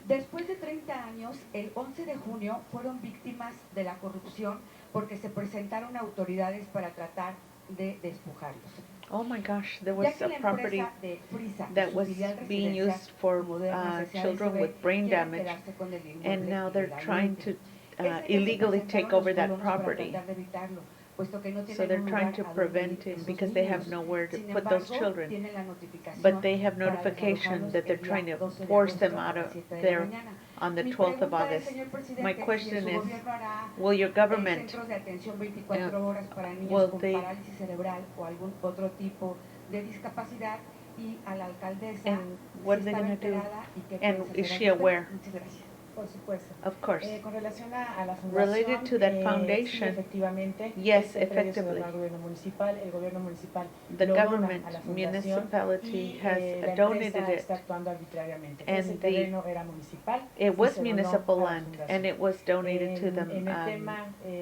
Después de 30 años, el 11 de junio fueron víctimas de la corrupción porque se presentaron autoridades para tratar de despojarlos. Oh my gosh, there Ya was que a la property empresa de Prisa y that su was filial being residencial used for Moderna SADCB children with brain quieren damage, quedarse con el and inmueble now they're trying ilegalmente. to Ese día se illegally presentaron take los over that colonos para property. tratar de evitarlo, puesto que no So tienen they're un trying lugar to a donde prevent ir it esos because they have niños. nowhere to Sin put those embargo, children. tienen la notificación But they have para notification desalojarlos that they're el día trying to 12 de force agosto them a out las of 7 de la there mañana. on the Mi 12th of pregunta es, August. señor My presidente, si question su is, gobierno hará will your government, centros de atención 24 horas para niños will con they, parálisis cerebral o algún otro tipo de discapacidad, y a la alcaldesa and what si are they estaba going to do? enterada y qué And piensa is hacer she al respecto? aware? Muchas gracias. Por supuesto. Of course. Con relación a la Related fundación, to that sí, foundation, efectivamente, yes, este predio se effectively. donó al gobierno municipal, el gobierno municipal The lo dona government a la fundación municipality y has la donated empresa it. está actuando arbitrariamente. And Ese terreno era municipal, It sí was se donó municipal a la land, fundación. and it was donated to the En el tema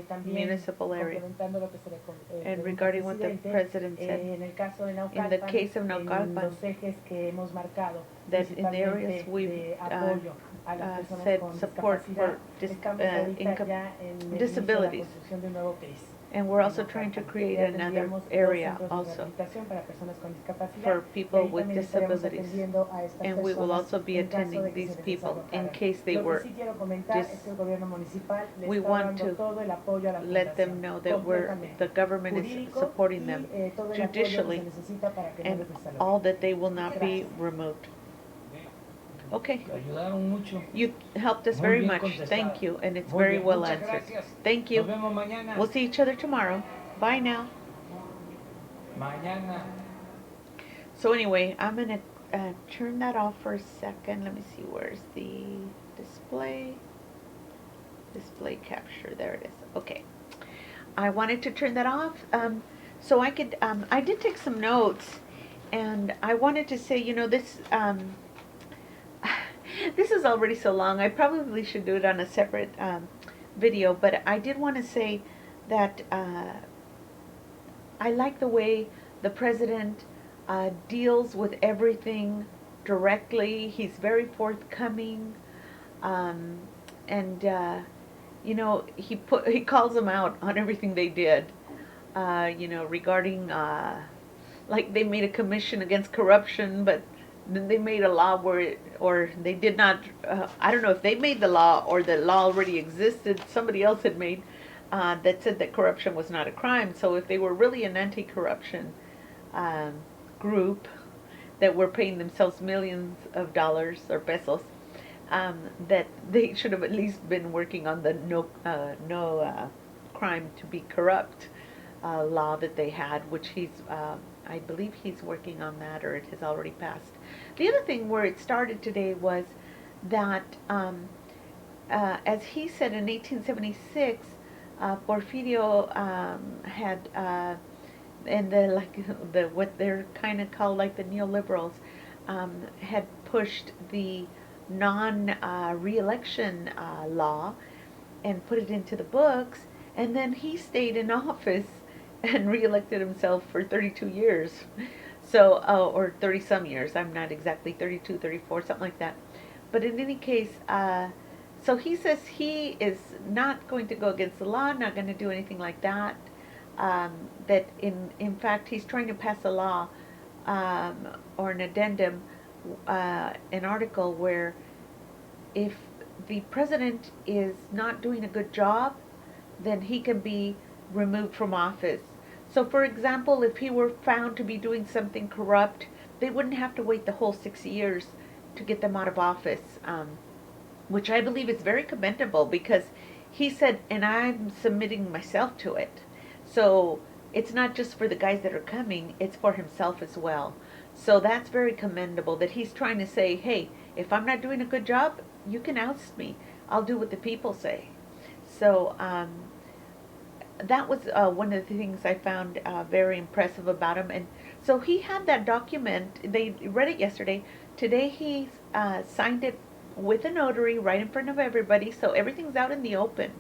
también, municipal area. complementando lo que se le And pregunta al regarding what the presidente, president said, en el caso de in the Naucalpan, case of en Naucalpan, los ejes que hemos marcado, that in the areas principalmente we've de apoyo a las personas said con support for discapacidad, estamos ahorita ya en el inicio de la disabilities. construcción de un nuevo CRIS. And we're also trying to create Ya another tendríamos dos area centros de also rehabilitación para personas con discapacidad, for y people ahí with también estaríamos disabilities. atendiendo a estas And we will personas also be en caso attending de que these se les people in desalojaran. case they Lo que were sí quiero comentar es que el gobierno municipal le we está want dando to todo el apoyo a la let them fundación, know that the government is jurídico supporting y them todo el apoyo que judicially se necesita para que no and les desalojen. all that they will not be removed. Okay. Ayudaron mucho. You helped us Muy very bien much. contestado. Thank you, and it's Muy very bien, well muchas answered. gracias. Thank you. Nos vemos mañana. We'll see each other tomorrow. Bye now. Mañana. So anyway, I'm gonna turn that off for a second. Let me see, where's the display? Display capture, there it is. Okay. I wanted to turn that off so I could, I did take some notes, and I wanted to say, you know, this, this is already so long. I probably should do it on a separate video, but I did want to say that I like the way the president deals with everything directly. He's very forthcoming, and you know, he calls them out on everything they did. You know, regarding like they made a commission against corruption, but then they made a law where or they did not. I don't know if they made the law or the law already existed. Somebody else had made that said that corruption was not a crime. So if they were really an anti-corruption group that were paying themselves millions of dollars or pesos, that they should have at least been working on the no crime to be corrupt law that they had, which he's, I believe he's working on that, or it has already passed. The other thing where it started today was that, as he said in 1876, Porfirio had, and the like the what they're kind of called like the neoliberals, had pushed the non-re-election law and put it into the books, and then he stayed in office and re-elected himself for 32 years. So, or 30 some years, I'm not exactly 32, 34, something like that. But in any case, so he says he is not going to go against the law, not going to do anything like that. That in fact he's trying to pass a law or an addendum, an article where if the president is not doing a good job, then he can be removed from office. So for example, if he were found to be doing something corrupt, they wouldn't have to wait the whole 6 years to get them out of office, which I believe is very commendable, because he said, and I'm submitting myself to it. So it's not just for the guys that are coming, it's for himself as well. So that's very commendable that he's trying to say, hey, if I'm not doing a good job, you can oust me. I'll do what the people say. So that was one of the things I found very impressive about him. And so he had that document. They read it yesterday. Today he signed it with a notary right in front of everybody. So everything's out in the open.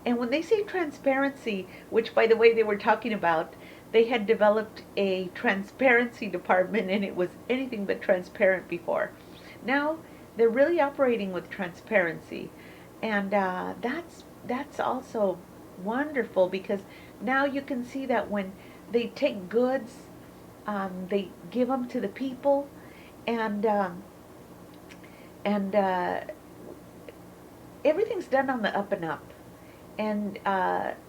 And when they say transparency, which by the way they were talking about, they had developed a transparency department and it was anything but transparent before. Now they're really operating with transparency. And that's also wonderful, because now you can see that when they take goods, they give them to the people, and and everything's done on the up and up. And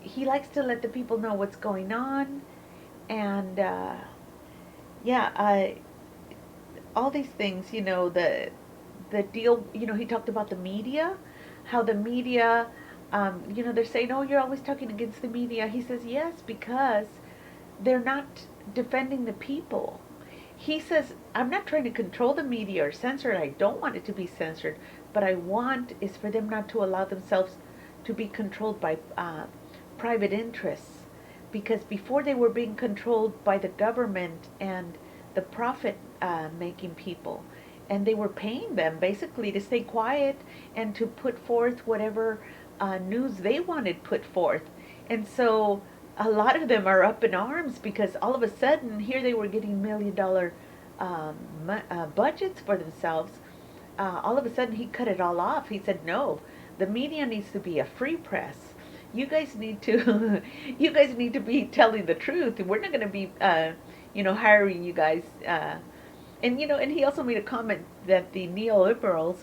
he likes to let the people know what's going on, and yeah, all these things, the deal, he talked about the media, how the media, they're saying, oh, you're always talking against the media. He says, yes, because they're not defending the people. He says, I'm not trying to control the media or censor it. I don't want it to be censored. But I want is for them not to allow themselves to be controlled by private interests. Because before they were being controlled by the government and the profit making people. And they were paying them basically to stay quiet and to put forth whatever news they wanted put forth. And so a lot of them are up in arms because all of a sudden here they were getting $1 million budgets for themselves. All of a sudden he cut it all off. He said, no, the media needs to be a free press. You guys need to you guys need to be telling the truth. We're not going to be hiring you guys. And he also made a comment that the neoliberals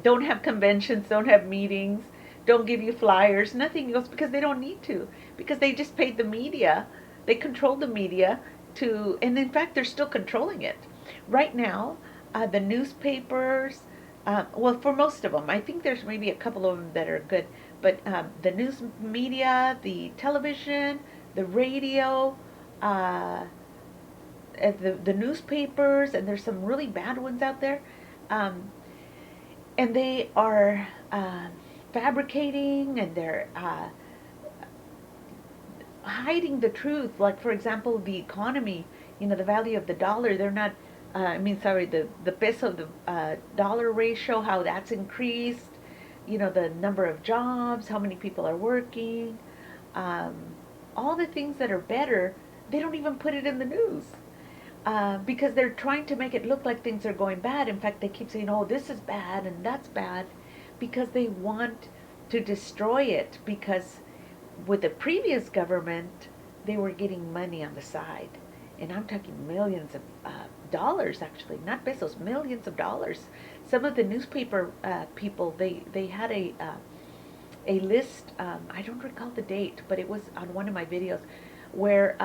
don't have conventions, don't have meetings, don't give you flyers, nothing else, because they don't need to, because they just paid the media, they controlled the media and in fact they're still controlling it. Right now, the newspapers, well, for most of them, I think there's maybe a couple of them that are good, but the news media, the television, the radio, the newspapers, and there's some really bad ones out there, and they are fabricating, and they're hiding the truth. Like, for example, the economy, the value of the dollar, they're not, the peso, the dollar ratio, how that's increased, the number of jobs, how many people are working, all the things that are better, they don't even put it in the news. Because they're trying to make it look like things are going bad. In fact, they keep saying, oh, this is bad and that's bad, because they want to destroy it. Because with the previous government, they were getting money on the side. And I'm talking millions of dollars, actually, not pesos, millions of dollars. Some of the newspaper people, they had a list, I don't recall the date, but it was on one of my videos, where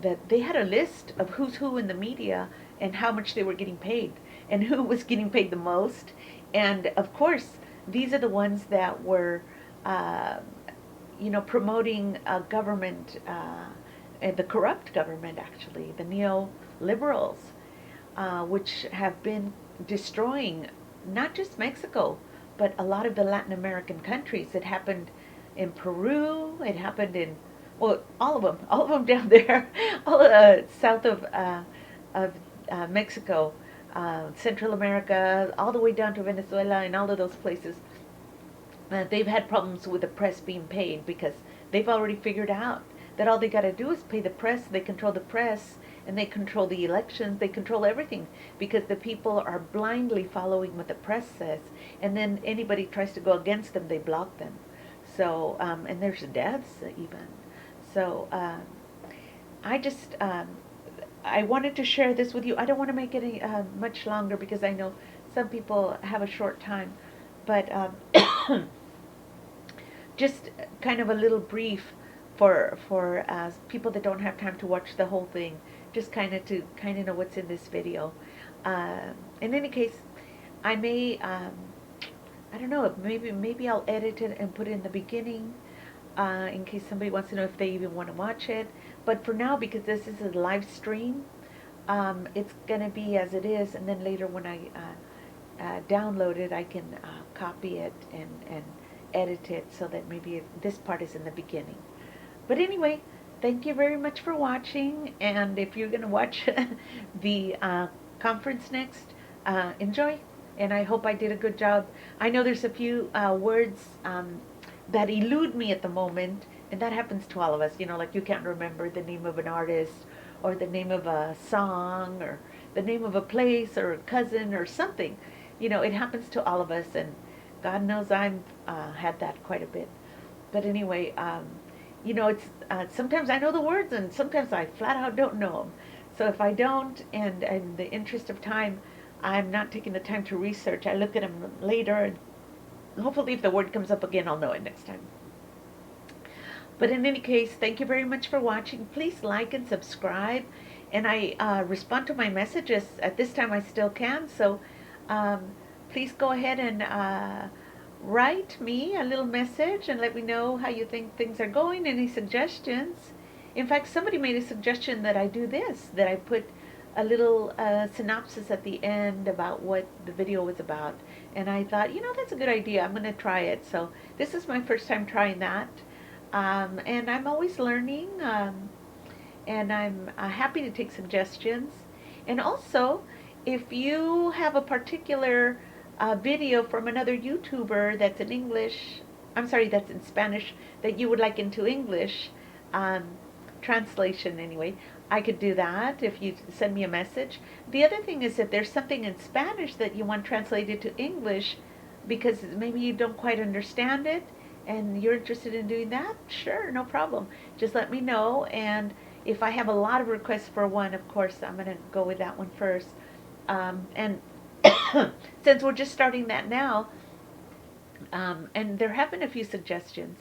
that they had a list of who's who in the media and how much they were getting paid and who was getting paid the most. And of course, these are the ones that were, promoting a government, the corrupt government, actually, the neoliberals, which have been destroying not just Mexico, but a lot of the Latin American countries. It happened in Peru, it happened in, well, all of them down there, all south of Mexico, Central America, all the way down to Venezuela, and all of those places. They've had problems with the press being paid, because they've already figured out that all they got to do is pay the press. They control the press, and they control the elections. They control everything, because the people are blindly following what the press says, and then anybody tries to go against them, they block them. So, and there's deaths even. So I wanted to share this with you. I don't want to make it any, much longer, because I know some people have a short time. But just kind of a little brief for people that don't have time to watch the whole thing, just kind of know what's in this video. In any case, I may, I don't know, maybe I'll edit it and put it in the beginning, in case somebody wants to know if they even want to watch it. But for now, because this is a live stream, it's going to be as it is, and then later when I download it, I can copy it and edit it so that maybe this part is in the beginning. But anyway, thank you very much for watching, and if you're going to watch the conference next, enjoy, and I hope I did a good job. I know there's a few words that elude me at the moment, and that happens to all of us, like you can't remember the name of an artist, or the name of a song, or the name of a place, or a cousin, or something. It happens to all of us, and God knows I've had that quite a bit. But anyway, you know, it's sometimes I know the words and sometimes I flat out don't know them. So if I don't, and in the interest of time, I'm not taking the time to research. I look at them later, and hopefully, if the word comes up again, I'll know it next time. But in any case, thank you very much for watching. Please like and subscribe. And I respond to my messages. At this time, I still can. So um, please go ahead and write me a little message and let me know how you think things are going, any suggestions. In fact, somebody made a suggestion that I do this, that I put a little synopsis at the end about what the video was about. And I thought, you know, that's a good idea. I'm going to try it. So this is my first time trying that. And I'm always learning, and I'm happy to take suggestions. And also, if you have a particular video from another YouTuber that's in English, I'm sorry, that's in Spanish, that you would like into English, um, translation anyway, I could do that if you send me a message. The other thing is if there's something in Spanish that you want translated to English because maybe you don't quite understand it and you're interested in doing that, sure, no problem. Just let me know, and if I have a lot of requests for one, of course, I'm going to go with that one first. And since we're just starting that now, and there have been a few suggestions,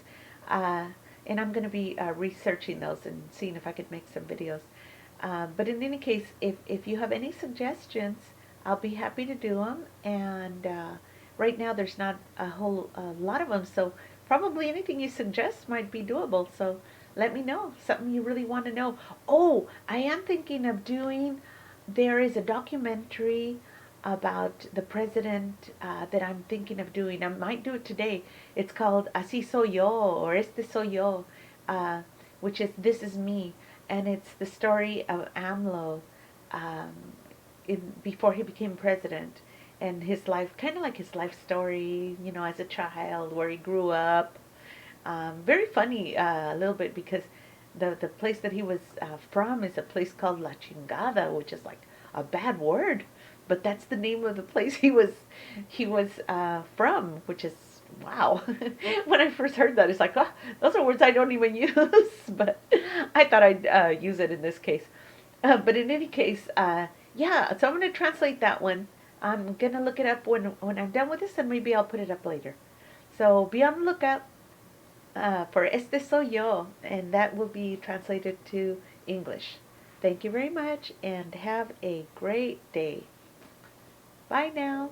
and I'm going to be researching those and seeing if I could make some videos. But in any case, if you have any suggestions, I'll be happy to do them. And right now there's not a whole lot of them, so probably anything you suggest might be doable. So let me know, something you really want to know. Oh, I am thinking of doing, there is a documentary about the president that I'm thinking of doing. I might do it today. It's called Así Soy Yo, or Este Soy Yo, which is This Is Me. And it's the story of AMLO before he became president, and his life, kind of like his life story, you know, as a child, where he grew up. Very funny a little bit, because the place that he was from is a place called La Chingada, which is like a bad word, but that's the name of the place he was from, which is wow. When I first heard that, it's like, oh, those are words I don't even use, but I thought I'd use it in this case. But in any case, yeah, so I'm going to translate that one. I'm going to look it up when I'm done with this, and maybe I'll put it up later. So be on the lookout for Este Soy Yo, and that will be translated to English. Thank you very much, and have a great day. Bye now.